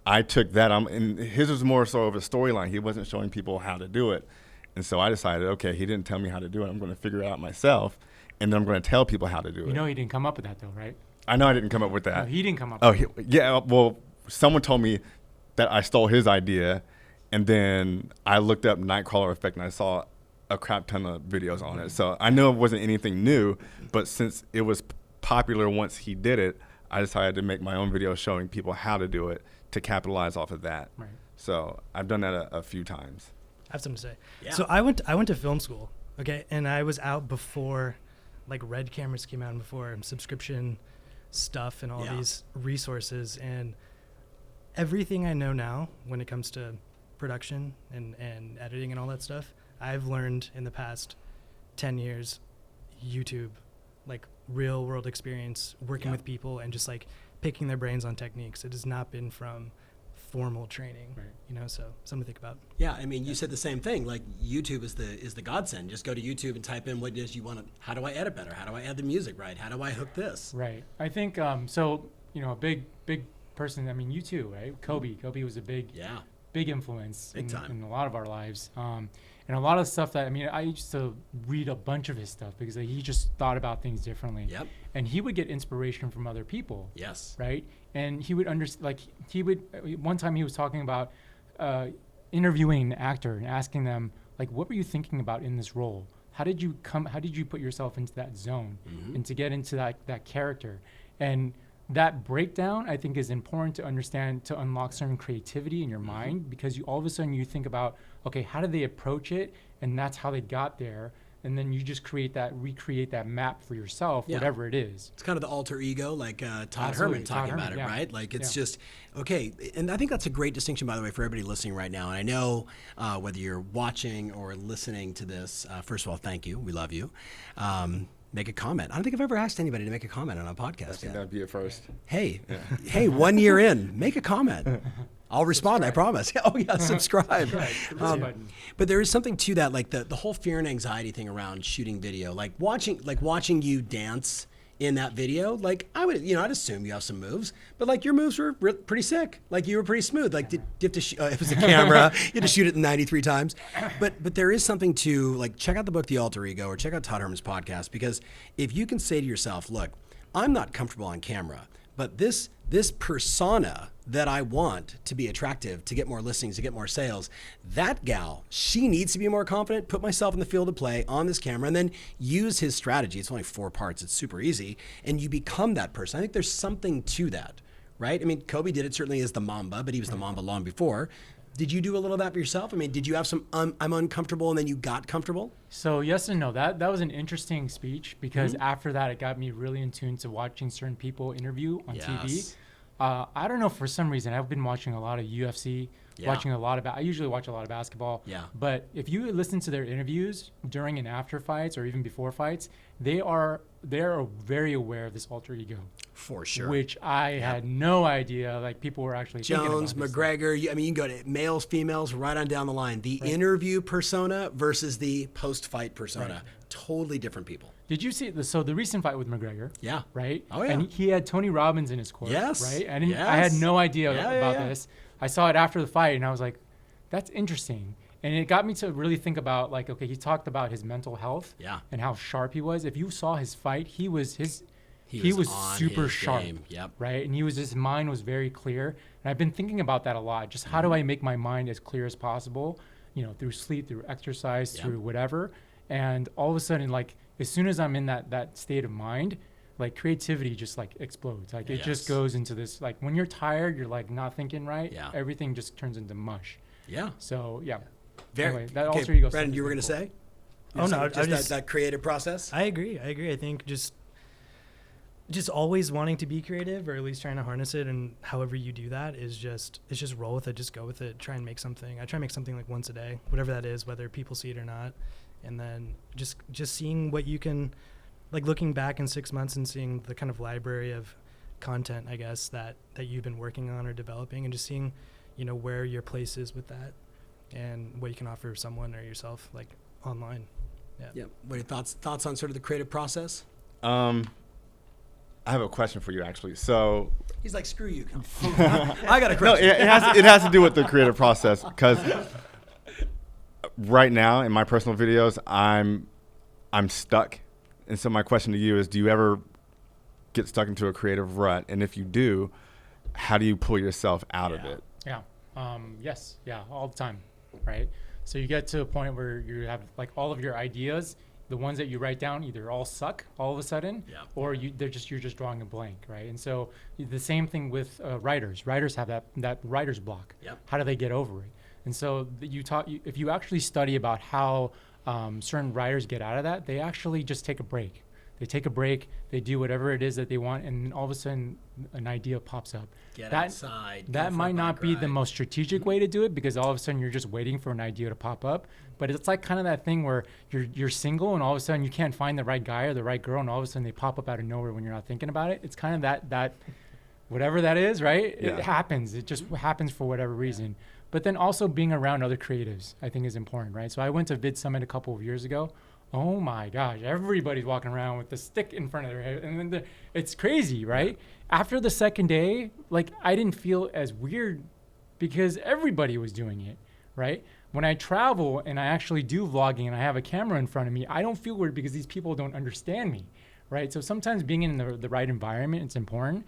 I took that, and his was more so of a storyline. He wasn't showing people how to do it. And so I decided, okay, he didn't tell me how to do it. I'm going to figure it out myself, and then I'm going to tell people how to do it. You know he didn't come up with that though, right? I know I didn't come up with that. No, he didn't come up with it. Yeah, well, someone told me that I stole his idea. And then I looked up Nightcrawler effect and I saw a crap ton of videos on it. So I know it wasn't anything new, but since it was popular once he did it, I decided to make my own video showing people how to do it to capitalize off of that. Right. So I've done that a few times. I have something to say. Yeah. So I went to film school, okay, and I was out before like Red cameras came out and before subscription stuff and all these resources, and everything I know now when it comes to production and editing and all that stuff, I've learned in the past 10 years, YouTube, like real world experience, working with people and just like picking their brains on techniques. It has not been from formal training, you know, so something to think about. Yeah, I mean, you said the same thing. Like YouTube is the godsend. Just go to YouTube and type in what it is you want to, how do I edit better? How do I add the music right? How do I hook this? Right. I think, so, you know, a big person, I mean, you too, right? Kobe was a big influence in a lot of our lives. And a lot of stuff that, I mean, I used to read a bunch of his stuff because he just thought about things differently. Yep. And he would get inspiration from other people. Yes. Right? And he would one time he was talking about interviewing an actor and asking them, like, what were you thinking about in this role? How did you put yourself into that zone and to get into that character? And that breakdown, I think, is important to understand, to unlock certain creativity in your mind, because all of a sudden you think about, okay, how did they approach it? And that's how they got there. And then you just recreate that map for yourself, whatever it is. It's kind of the alter ego, like Todd Herman talking about it, right? Like it's just, okay. And I think that's a great distinction, by the way, for everybody listening right now. And I know whether you're watching or listening to this, first of all, thank you. We love you. Make a comment. I don't think I've ever asked anybody to make a comment on a podcast I think that'd be a first. Hey, 1 year in, make a comment. I'll respond, I promise. Oh yeah, subscribe. But there is something to that, like the whole fear and anxiety thing around shooting video, like watching you dance in that video. Like I'd assume you have some moves, but like your moves were pretty sick. Like you were pretty smooth. Like did you have to it was a camera, you had to shoot it 93 times. But there is something to, like, check out the book The Alter Ego or check out Todd Herman's podcast, because if you can say to yourself, look, I'm not comfortable on camera, but this persona that I want to be attractive, to get more listings, to get more sales, that gal, she needs to be more confident, put myself in the field of play on this camera, and then use his strategy. It's only 4 parts. It's super easy. And you become that person. I think there's something to that, right? I mean, Kobe did it certainly as the Mamba, but he was the Mamba long before. Did you do a little of that for yourself? I mean, did you have some I'm uncomfortable and then you got comfortable? So yes and no. That was an interesting speech, because after that, it got me really in tune to watching certain people interview on TV. I don't know, for some reason, I've been watching a lot of UFC, I usually watch a lot of basketball. Yeah. But if you listen to their interviews during and after fights, or even before fights, they are very aware of this alter ego. For sure. Which I had no idea, like, people were actually Jones, thinking about McGregor, you can go to males, females, right on down the line. The interview persona versus the post-fight persona. Totally different people. Did you see the recent fight with McGregor? Yeah. Right? Oh, yeah. And he had Tony Robbins in his corner. Yes. Right? I had no idea about this. I saw it after the fight, and I was like, that's interesting. And it got me to really think about, like, okay, he talked about his mental health and how sharp he was. If you saw his fight, he was super sharp. Yep. Right? And his mind was very clear. And I've been thinking about that a lot. Just how do I make my mind as clear as possible, through sleep, through exercise, through whatever. And all of a sudden, like, as soon as I'm in that state of mind, like, creativity just, like, explodes. Like, it just goes into this, like, when you're tired, you're, like, not thinking right. Yeah. Everything just turns into mush. Yeah. So, yeah. Anyway, that alter ego. Brandon, you were going to say? Oh, no. Just that creative process? I agree. I think just always wanting to be creative, or at least trying to harness it, and however you do that it's just roll with it, just go with it, try and make something. I try and make something like once a day, whatever that is, whether people see it or not. And then just seeing what you can, like, looking back in 6 months and seeing the kind of library of content, I guess, that you've been working on or developing, and just seeing, where your place is with that and what you can offer someone or yourself, like, online. Yeah. What are your thoughts on sort of the creative process? I have a question for you, actually. So he's like, screw you. I got a question. No, it has to do with the creative process, because right now in my personal videos, I'm stuck. And so my question to you is, do you ever get stuck into a creative rut? And if you do, how do you pull yourself out of it? Yeah. Yes. Yeah. All the time. Right. So you get to a point where you have, like, all of your ideas, the ones that you write down, either all suck all of a sudden, or you're just drawing a blank. Right. And so the same thing with writers. Writers have that writer's block. Yep. How do they get over it? And so if you actually study about how certain writers get out of that, they actually just take a break. They take a break, they do whatever it is that they want, and all of a sudden an idea pops up. Get outside. That might not be the most strategic way to do it, because all of a sudden you're just waiting for an idea to pop up. But it's like kind of that thing where you're single, and all of a sudden you can't find the right guy or the right girl, and all of a sudden they pop up out of nowhere when you're not thinking about it. It's kind of that whatever that is, right? Yeah. It happens. It just happens for whatever reason. But then also being around other creatives, I think, is important, right? So I went to Vid Summit a couple of years ago. oh my gosh, everybody's walking around with the stick in front of their head. And then it's crazy, right? After the second day, like I didn't feel as weird because everybody was doing it, right? When I travel and I actually do vlogging and I have a camera in front of me, I don't feel weird because these people don't understand me, right? So sometimes being in the right environment, it's important.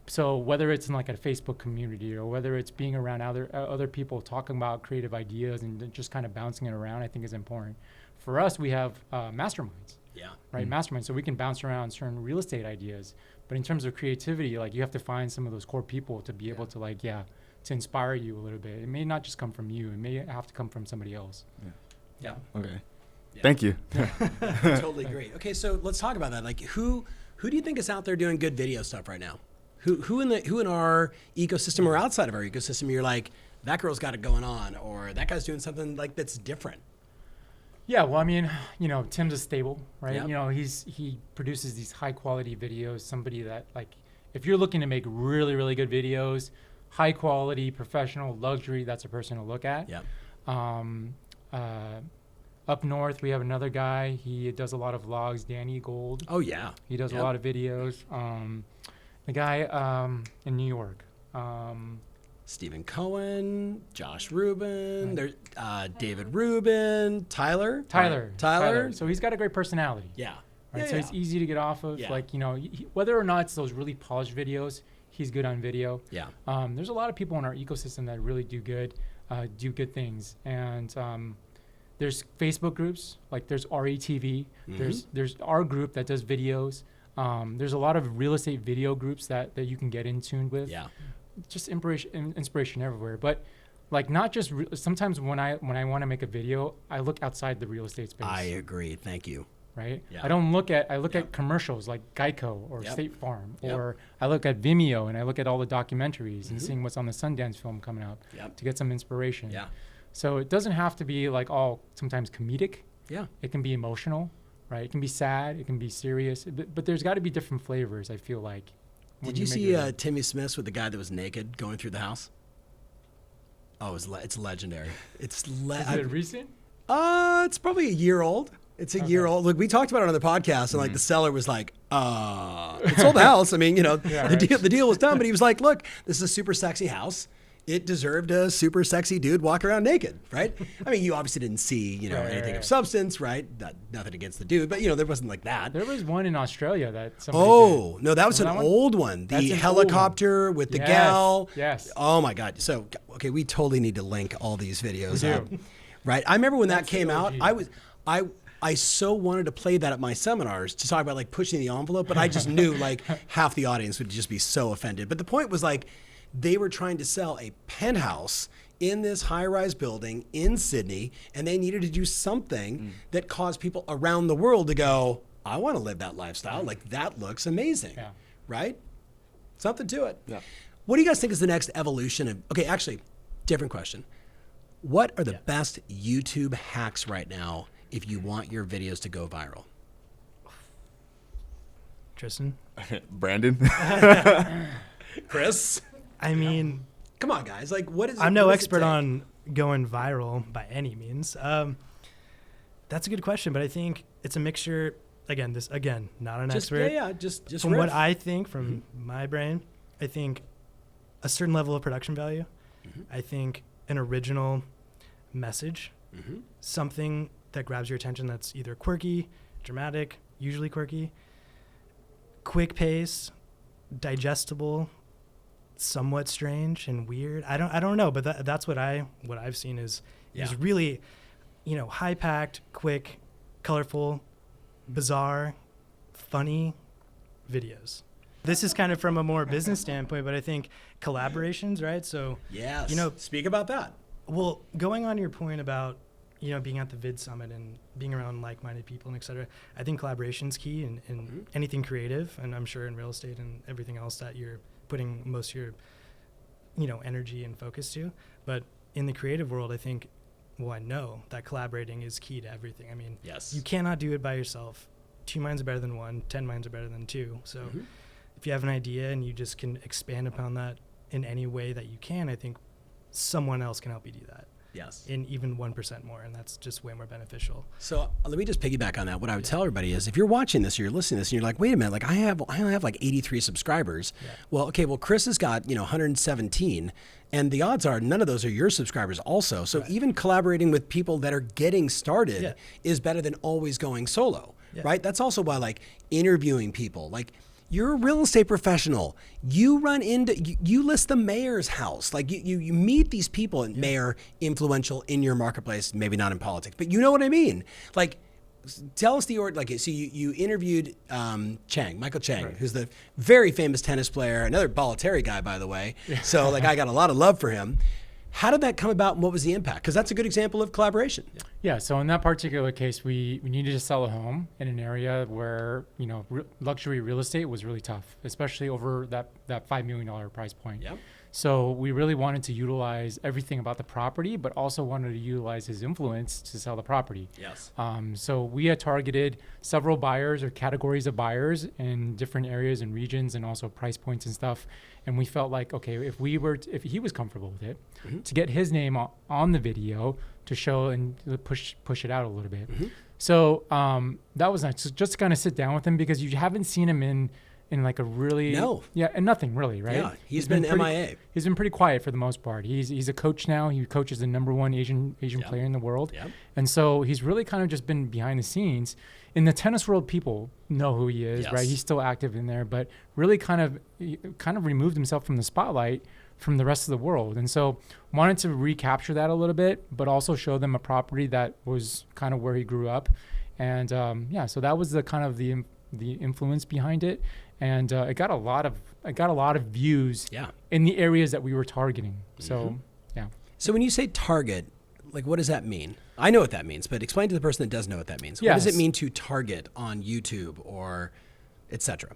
So whether it's in like a Facebook community or whether it's being around other people talking about creative ideas and just kind of bouncing it around, I think is important. For us, we have masterminds, right? Masterminds, so we can bounce around certain real estate ideas. But in terms of creativity, like you have to find some of those core people to be able to like, to inspire you a little bit. It may not just come from you. It may have to come from somebody else. Yeah. Okay. Yeah. Thank you. Totally agree. Okay, so let's talk about that. Like, who do you think is out there doing good video stuff right now? Who in our ecosystem or outside of our ecosystem, you're like, that girl's got it going on, or that guy's doing something like that's different? Yeah, well, I mean, you know, Tim's a stable, right? Yep. You know, he produces these high quality videos. Somebody that like, if you're looking to make really, really good videos, high quality, professional, luxury, that's a person to look at. Yeah. Up north, we have another guy. He does a lot of vlogs, Danny Gold. Oh yeah. He does a lot of videos. The guy in New York. Stephen Cohen, Josh Rubin, there's David Rubin, Tyler. So he's got a great personality. Yeah. Right? Yeah, so it's easy to get off of. Yeah. Like, you know, whether or not it's those really polished videos, he's good on video. Yeah. There's a lot of people in our ecosystem that really do good things. And there's Facebook groups, like there's RETV. There's our group that does videos. There's a lot of real estate video groups that you can get in tune with. Yeah. Just inspiration everywhere. But like not just sometimes when I want to make a video, I look outside the real estate space. I agree. Thank you. Right? Yeah. I look at commercials like Geico or State Farm, or I look at Vimeo and I look at all the documentaries and seeing what's on the Sundance film coming up to get some inspiration. Yeah. So it doesn't have to be like all sometimes comedic. Yeah. It can be emotional, right? It can be sad. It can be serious. But there's got to be different flavors, I feel like. Did you see Timmy Smith's with the guy that was naked going through the house? Oh, it's legendary. Is it recent? It's probably a year old. It's a year old. Look, we talked about it on the podcast, and like the seller was like, it sold the house. I mean, you know, the deal was done, but he was like, look, this is a super sexy house. It deserved a super sexy dude walk around naked, right? I mean, you obviously didn't see, you know, anything of substance, right? Nothing against the dude, but you know, there wasn't like that. There was one in Australia that somebody did. No, that was an old one. The helicopter with the gal. Yes. Oh my God. So, okay, we totally need to link all these videos up, right? I remember when that came out, I so wanted to play that at my seminars to talk about like pushing the envelope, but I just knew like half the audience would just be so offended. But the point was like, they were trying to sell a penthouse in this high-rise building in Sydney, and they needed to do something that caused people around the world to go, I want to live that lifestyle. Like, that looks amazing, right? Something to it. Yeah. What do you guys think is the next evolution of, okay, actually, different question. What are the best YouTube hacks right now if you want your videos to go viral? Tristan? Brandon? Chris? I mean, come on, guys. Like, what is? I'm no expert on going viral by any means. That's a good question, but I think it's a mixture. Again, not an expert. Just from what I think, from my brain, I think a certain level of production value. I think an original message, something that grabs your attention that's either quirky, dramatic, usually quirky, quick pace, digestible, somewhat strange and weird. I don't know, but that's what I've seen is really, you know, high packed, quick, colorful, bizarre, funny videos. This is kind of from a more business standpoint, but I think collaborations, right? So yes, you know, speak about that. Well, going on your point about, you know, being at the Vid Summit and being around like-minded people and et cetera, I think collaboration's key in anything creative, and I'm sure in real estate and everything else that you're putting most of your, you know, energy and focus to. But in the creative world, I think, well, I know that collaborating is key to everything. I mean, you cannot do it by yourself. 2 minds are better than 1, 10 minds are better than 2. So if you have an idea and you just can expand upon that in any way that you can, I think someone else can help you do that. in even 1% more, and that's just way more beneficial. So let me just piggyback on that. What I would tell everybody is, if you're watching this or you're listening to this and you're like, wait a minute, like I only have like 83 subscribers. Well, Chris has got 117, and the odds are none of those are your subscribers also. So even collaborating with people that are getting started is better than always going solo, right? That's also why like interviewing people, like you're a real estate professional. You run into, you list the mayor's house. Like you meet these people, and mayor, influential in your marketplace, maybe not in politics, but you know what I mean? Like, tell us the order. Like, so you interviewed Michael Chang, who's the very famous tennis player, another Bollettieri guy, by the way. So like, I got a lot of love for him. How did that come about, and what was the impact? Because that's a good example of collaboration. Yeah, so in that particular case, we needed to sell a home in an area where, luxury real estate was really tough, especially over that $5 million price point. Yep. So we really wanted to utilize everything about the property, but also wanted to utilize his influence to sell the property. Yes. So we had targeted several buyers or categories of buyers in different areas and regions, and also price points and stuff. And we felt like, okay, if he was comfortable with it, to get his name on the video to show and push it out a little bit. So that was nice. So just to kind of sit down with him, because you haven't seen him in like a really and nothing really, right? Yeah, he's been MIA. He's been pretty quiet for the most part. He's a coach now. He coaches the #1 Asian player in the world, and so he's really kind of just been behind the scenes. In the tennis world, people know who he is, right? He's still active in there, but really kind of removed himself from the spotlight from the rest of the world, and so wanted to recapture that a little bit, but also show them a property that was kind of where he grew up, and so that was the kind of the influence behind it. And it got a lot of views in the areas that we were targeting. So, So when you say target, like what does that mean? I know what that means, but explain to the person that doesn't know what that means. What does it mean to target on YouTube or et cetera?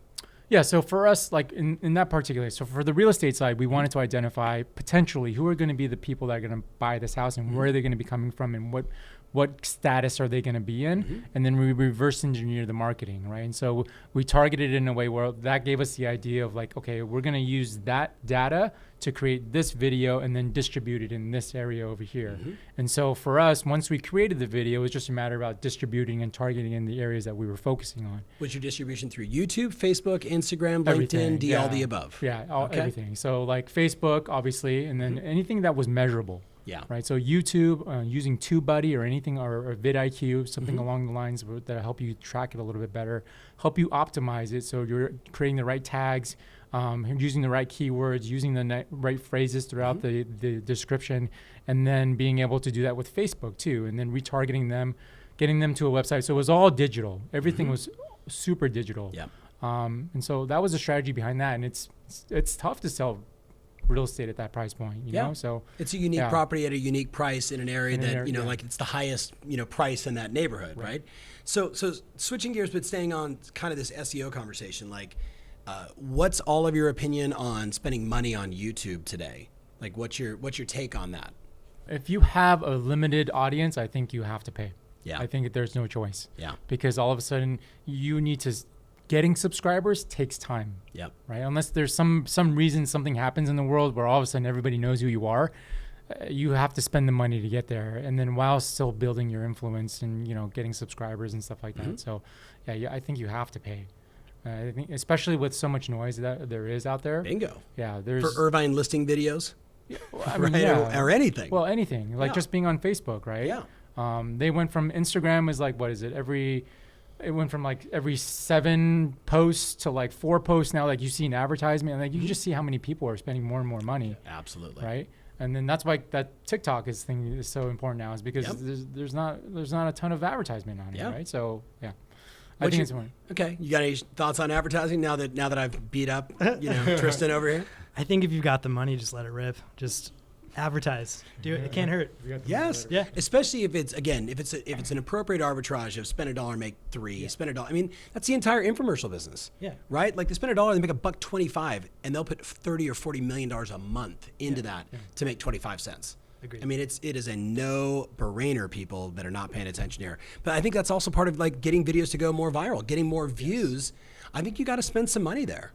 Yeah, so for us, like in that particular, so for the real estate side, we wanted to identify potentially who are going to be the people that are going to buy this house, and where are they going to be coming from, and what status are they going to be in, and then we reverse engineer the marketing, right? And so we targeted it in a way where that gave us the idea of like, okay, we're going to use that data to create this video and then distribute it in this area over here. And so for us, once we created the video, it was just a matter about distributing and targeting in the areas that we were focusing on. Was your distribution through YouTube, Facebook, Instagram, LinkedIn, all the above? Yeah, everything. So like Facebook, obviously, and then anything that was measurable. Yeah. Right. So YouTube, using TubeBuddy or anything, or vidIQ, something along the lines that help you track it a little bit better, help you optimize it. So you're creating the right tags, using the right keywords, using the right phrases throughout the description, and then being able to do that with Facebook too, and then retargeting them, getting them to a website. So it was all digital. Everything was super digital. Yeah. And so that was the strategy behind that. And it's tough to sell real estate at that price point, you know? So it's a unique property at a unique price in an area that, like it's the highest, price in that neighborhood, right? So switching gears, but staying on kind of this SEO conversation, like what's all of your opinion on spending money on YouTube today? Like what's your take on that? If you have a limited audience, I think you have to pay. Yeah. I think there's no choice. Yeah. Because all of a sudden you need to, getting subscribers takes time. Yep. Right. Unless there's some reason something happens in the world where all of a sudden everybody knows who you are, you have to spend the money to get there, and then while still building your influence and getting subscribers and stuff like that. So, I think you have to pay. I think especially with so much noise that there is out there. Bingo. Yeah. There's for Ervin listing videos. Yeah, well, I mean, or anything. Well, anything like just being on Facebook, right? Yeah. They went from Instagram was like, what is it? It went from like every 7 posts to like 4 posts now. Like you see an advertisement, and like you can just see how many people are spending more and more money. Absolutely. Right. And then that's why that TikTok is so important now, is because there's not a ton of advertisement on it. Right. So I think it's important. Okay. You got any thoughts on advertising now that I've beat up Tristan over here? I think if you've got the money, just let it rip. Just advertise. Do it. It can't hurt. Yes. Yeah. Especially if it's an appropriate arbitrage of spend $1, make $3. Spend $1. I mean, that's the entire infomercial business. Yeah. Right. Like they spend $1, they make $1.25, and they'll put $30 or $40 million a month into that to make 25 cents. Agreed. I mean, it is a no-brainer, people that are not paying attention here. But I think that's also part of like getting videos to go more viral, getting more views. I think you got to spend some money there.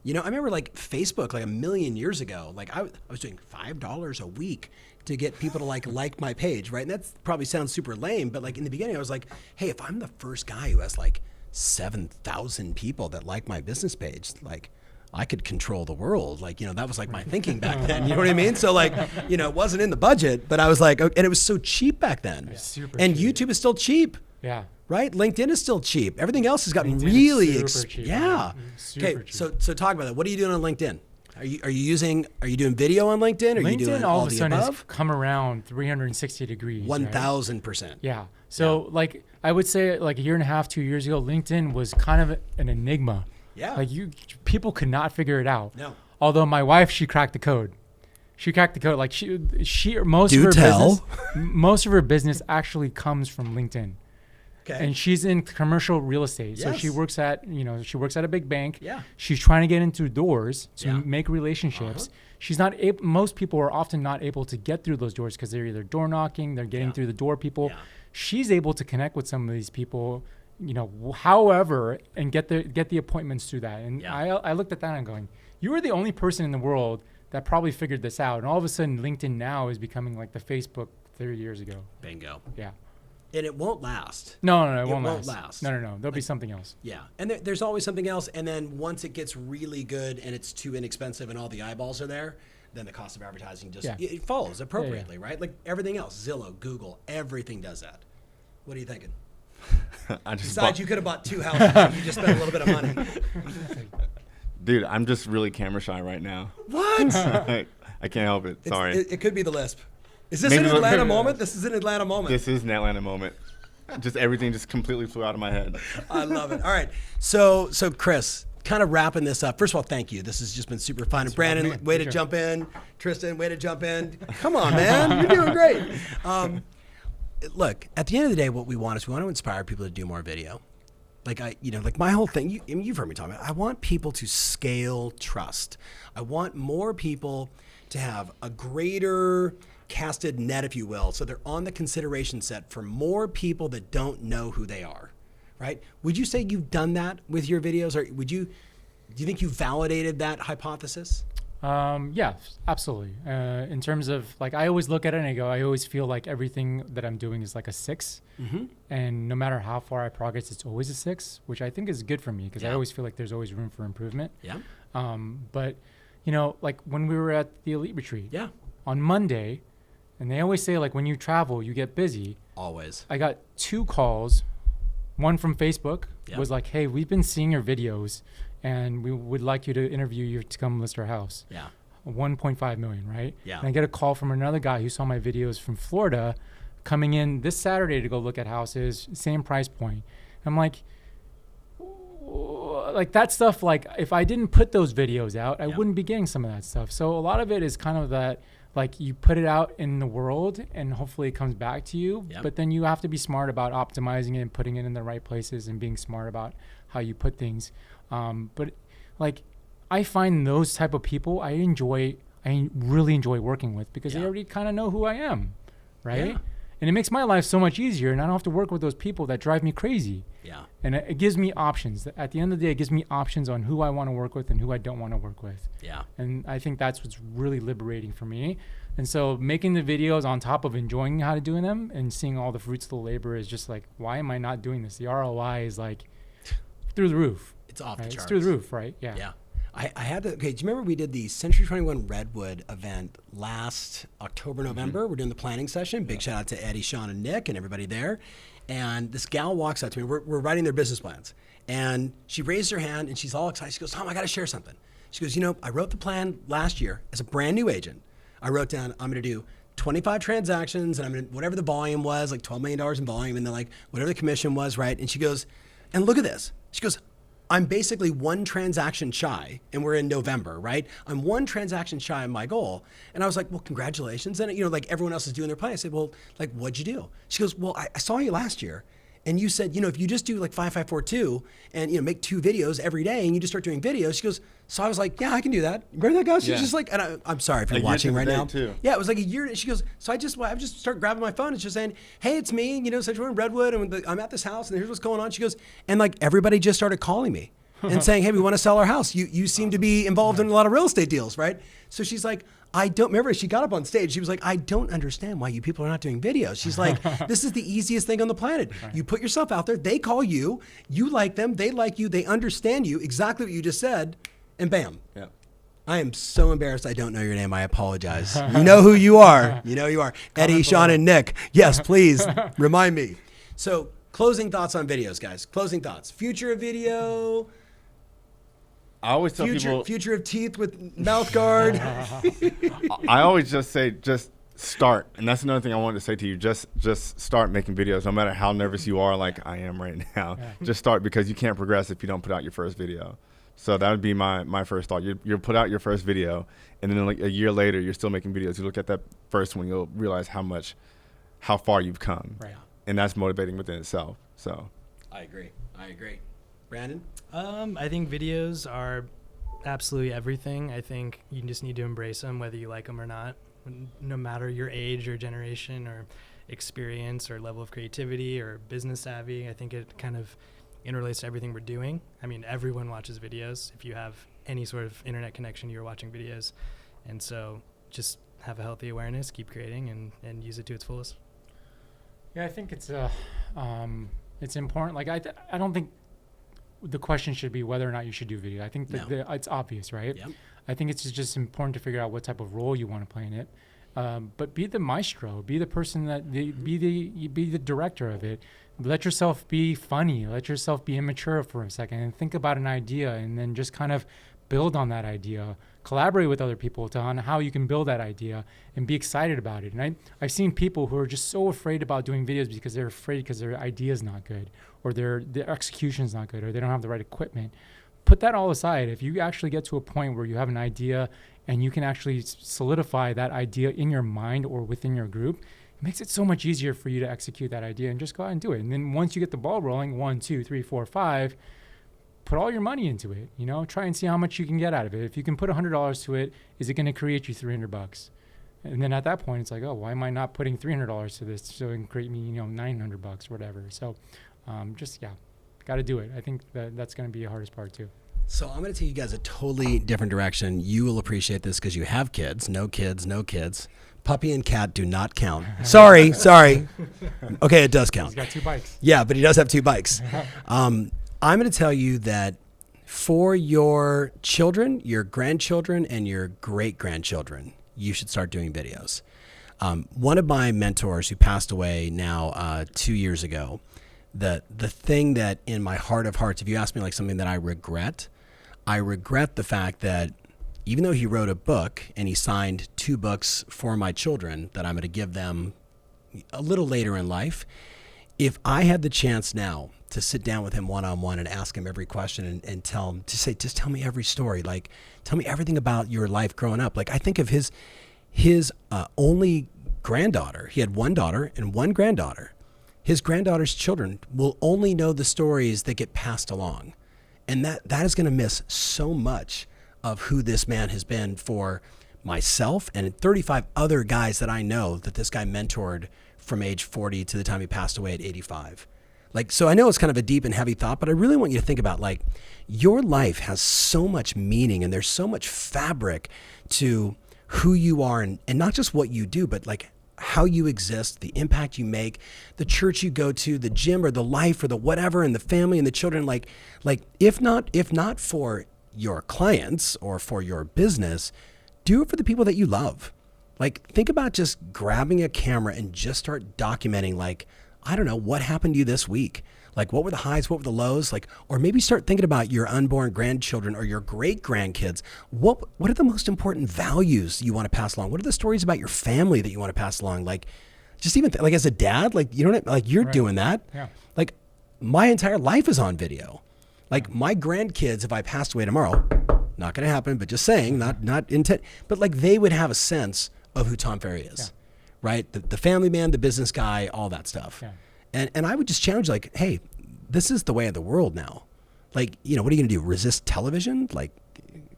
You know, I remember like Facebook, like a million years ago, like I was doing $5 a week to get people to like my page, right? And that probably sounds super lame, but like in the beginning, I was like, hey, if I'm the first guy who has like 7,000 people that like my business page, like I could control the world. Like, you know, that was like my thinking back then. You know what I mean? So like, you know, it wasn't in the budget, but I was like, and it was so cheap back then. Yeah, super and cheap. YouTube is still cheap. Yeah. Right? LinkedIn is still cheap. Everything else has gotten LinkedIn really cheap. yeah. Okay, so talk about that. What are you doing on LinkedIn? Are you doing video on LinkedIn? Are LinkedIn you doing all all of a the sudden above? has come around 360 degrees. 1,000%. Yeah. So like I would say like a year and a half, 2 years ago, LinkedIn was kind of an enigma. Yeah. Like people could not figure it out. No. Although my wife, she cracked the code. Like most of her business actually comes from LinkedIn. Okay. And she's in commercial real estate. So Yes. she works at a big bank. Yeah. She's trying to get into doors to Yeah. make relationships. She's not able, most people are often not able to get through those doors because they're either door knocking, they're getting through the door people. Yeah. She's able to connect with some of these people, you know, however, and get the appointments through that. And I looked at that and I'm going, you are the only person in the world that probably figured this out. And all of a sudden LinkedIn now is becoming like the Facebook 30 years ago. Bingo. Yeah. And it won't last. No, it won't won't last. last. No. There'll be something else. Yeah. And there's always something else. And then once it gets really good and it's too inexpensive and all the eyeballs are there, then the cost of advertising just it follows appropriately, right? Like everything else, Zillow, Google, everything does that. What are you thinking? Besides, you could have bought 2 houses. And you just spent a little bit of money. Dude, I'm just really camera shy right now. What? I can't help it. Sorry. It could be the lisp. Is this Maybe an the- Atlanta moment? This is an Atlanta moment. This is an Atlanta moment. Just everything just completely flew out of my head. I love it. All right. So Chris, kind of wrapping this up. First of all, thank you. This has just been super fun. Thanks for Brandon, having me. way to jump in. Tristan, way to jump in. Come on, man. You're doing great. Look, at the end of the day, what we want to inspire people to do more video. Like my whole thing, you've heard me talk about it. I want people to scale trust. I want more people to have a greater casted net, if you will, so they're on the consideration set for more people that don't know who they are, right? Would you say you've done that with your videos, or do you think you validated that hypothesis? Yeah, absolutely. In terms of like, I always look at it and I always feel like everything that I'm doing is like a 6. Mm-hmm. And no matter how far I progress, it's always a 6, which I think is good for me because I always feel like there's always room for improvement. Yeah. But you know, like when we were at the Elite Retreat on Monday, and they always say like when you travel, you get busy. Always. I got 2 calls. One from Facebook was like, hey, we've been seeing your videos and we would like you to interview you to come list our house. Yeah. 1.5 million, right? Yeah. And I get a call from another guy who saw my videos from Florida coming in this Saturday to go look at houses, same price point. I'm like that stuff, like if I didn't put those videos out, I wouldn't be getting some of that stuff. So a lot of it is kind of that, like you put it out in the world and hopefully it comes back to you, but then you have to be smart about optimizing it and putting it in the right places and being smart about how you put things. But like I find those type of people I really enjoy working with because they already kind of know who I am, right? Yeah. And it makes my life so much easier and I don't have to work with those people that drive me crazy. Yeah. And it gives me options. At the end of the day, it gives me options on who I want to work with and who I don't want to work with. Yeah. And I think that's what's really liberating for me. And so making the videos on top of enjoying how to doing them and seeing all the fruits of the labor is just like, why am I not doing this? The ROI is like through the roof. It's off the right? charts. It's through the roof, right? Yeah. Yeah. I had to, do you remember we did the Century 21 Redwood event last October, November? We're doing the planning session. Big shout out to Eddie, Sean, and Nick and everybody there. And this gal walks up to me. We're writing their business plans. And she raised her hand and she's all excited. She goes, Tom, I got to share something. She goes, I wrote the plan last year as a brand new agent. I wrote down, I'm going to do 25 transactions and I'm going to, whatever the volume was, like $12 million in volume, and then like whatever the commission was, right? And she goes, and look at this. She goes, I'm basically 1 transaction shy, and we're in November, right? I'm 1 transaction shy of my goal. And I was like, well, congratulations. And, like everyone else is doing their plan. I said, well, like, what'd you do? She goes, well, I saw you last year. And you said, if you just do like 5542 and, make 2 videos every day and you just start doing videos, she goes, so I was like, yeah, I can do that. Where did that go? She's just like, and I'm sorry if you're watching right now. Too. Yeah, it was like a year. She goes, so I just start grabbing my phone and just saying, hey, it's me, so we're in Redwood and I'm at this house and here's what's going on. She goes, and like everybody just started calling me. and saying, hey, we want to sell our house. You seem to be involved in a lot of real estate deals, right? So she's like, remember, she got up on stage. She was like, I don't understand why you people are not doing videos. She's like, this is the easiest thing on the planet. Right. You put yourself out there, they call you like them, they like you, they understand you, exactly what you just said, and bam. Yeah. I am so embarrassed I don't know your name. I apologize. You know who you are. You know who you are. Eddie, Sean, and Nick. Yes, please remind me. So closing thoughts on videos, guys. Closing thoughts. Future of video. I always tell people. Future of teeth with mouth guard. I always just say, just start. And that's another thing I wanted to say to you. Just start making videos, no matter how nervous you are, like I am right now. Yeah. Just start, because you can't progress if you don't put out your first video. So that would be my first thought. You put out your first video, and then like a year later, you're still making videos. You look at that first one, you'll realize how far you've come. Right. And that's motivating within itself. So I agree. Brandon? I think videos are absolutely everything. I think you just need to embrace them, whether you like them or not, no matter your age or generation or experience or level of creativity or business savvy. I think it kind of interrelates to everything we're doing. I mean, everyone watches videos. If you have any sort of internet connection, you're watching videos. And so just have a healthy awareness, keep creating, and use it to its fullest. Yeah, I think it's important. Like, I don't think the question should be whether or not you should do video. I think that it's obvious, right? Yep. I think it's just important to figure out what type of role you want to play in it. But be the maestro, be the person be the director of it. Let yourself be funny. Let yourself be immature for a second and think about an idea, and then just kind of build on that idea. Collaborate with other people on how you can build that idea and be excited about it. And I've seen people who are just so afraid about doing videos because they're afraid because their idea is not good, or their execution is not good, or they don't have the right equipment. Put that all aside. If you actually get to a point where you have an idea and you can actually solidify that idea in your mind or within your group, it makes it so much easier for you to execute that idea and just go out and do it. And then once you get the ball rolling, 1, 2, 3, 4, 5, put all your money into it. Try and see how much you can get out of it. If you can put $100 to it, is it going to create you $300? And then at that point, it's like, oh, why am I not putting $300 to this so it can create me, $900 or whatever. So got to do it. I think that's going to be the hardest part too. So I'm going to take you guys a totally different direction. You will appreciate this because you have kids. No kids. Puppy and cat do not count. Sorry. Okay, it does count. He's got 2 bikes. Yeah, but he does have 2 bikes. I'm going to tell you that for your children, your grandchildren, and your great-grandchildren, you should start doing videos. One of my mentors who passed away now 2 years ago, the thing that in my heart of hearts, if you ask me like something that I regret the fact that even though he wrote a book and he signed 2 books for my children that I'm going to give them a little later in life, if I had the chance now to sit down with him one-on-one and ask him every question and tell him, just tell me every story, like tell me everything about your life growing up. Like I think of his only granddaughter. He had 1 daughter and 1 granddaughter. His granddaughter's children will only know the stories that get passed along. And that is going to miss so much of who this man has been for myself and 35 other guys that I know that this guy mentored from age 40 to the time he passed away at 85. Like, so I know it's kind of a deep and heavy thought, but I really want you to think about like your life has so much meaning and there's so much fabric to who you are and not just what you do, but like how you exist, the impact you make, the church you go to, the gym or the life or the whatever, and the family and the children. Like if not for your clients or for your business, do it for the people that you love. Like think about just grabbing a camera and just start documenting like, I don't know, what happened to you this week? Like what were the highs, what were the lows? Like, or maybe start thinking about your unborn grandchildren or your great grandkids. What are the most important values you want to pass along? What are the stories about your family that you want to pass along? Like just even like as a dad, like you don't like you're right. Doing that. Yeah. Like my entire life is on video. Like my grandkids, if I passed away tomorrow, not going to happen, but just saying, not intent, but like they would have a sense of who Tom Ferry is, right? The family man, the business guy, all that stuff. Yeah. And I would just challenge like, hey, this is the way of the world now. Like, what are you going to do? Resist television? Like,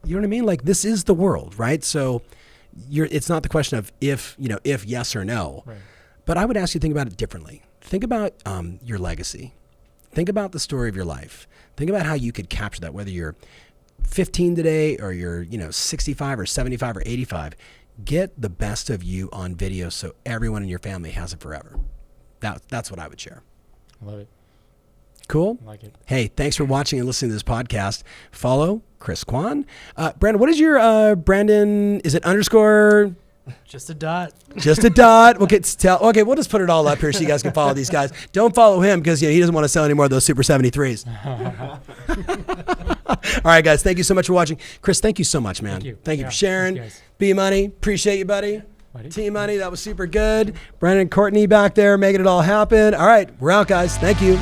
you know what I mean? Like this is the world, right? So it's not the question of if yes or no, right. But I would ask you to think about it differently. Think about your legacy. Think about the story of your life. Think about how you could capture that, whether you're 15 today or you're, 65 or 75 or 85. Get the best of you on video so everyone in your family has it forever. That's what I would share. I love it. Cool. I like it. Hey, thanks for watching and listening to this podcast. Follow Chris Kwon. Brandon, what is your Brandon? Is it _? Just a dot. Just a dot. Okay, we'll just put it all up here so you guys can follow these guys. Don't follow him because he doesn't want to sell any more of those Super 73s. All right, guys. Thank you so much for watching. Chris, thank you so much, man. Thank you for sharing. B-Money, appreciate you, buddy. T-Money, that was super good. Brandon and Courtney back there making it all happen. All right, we're out, guys. Thank you.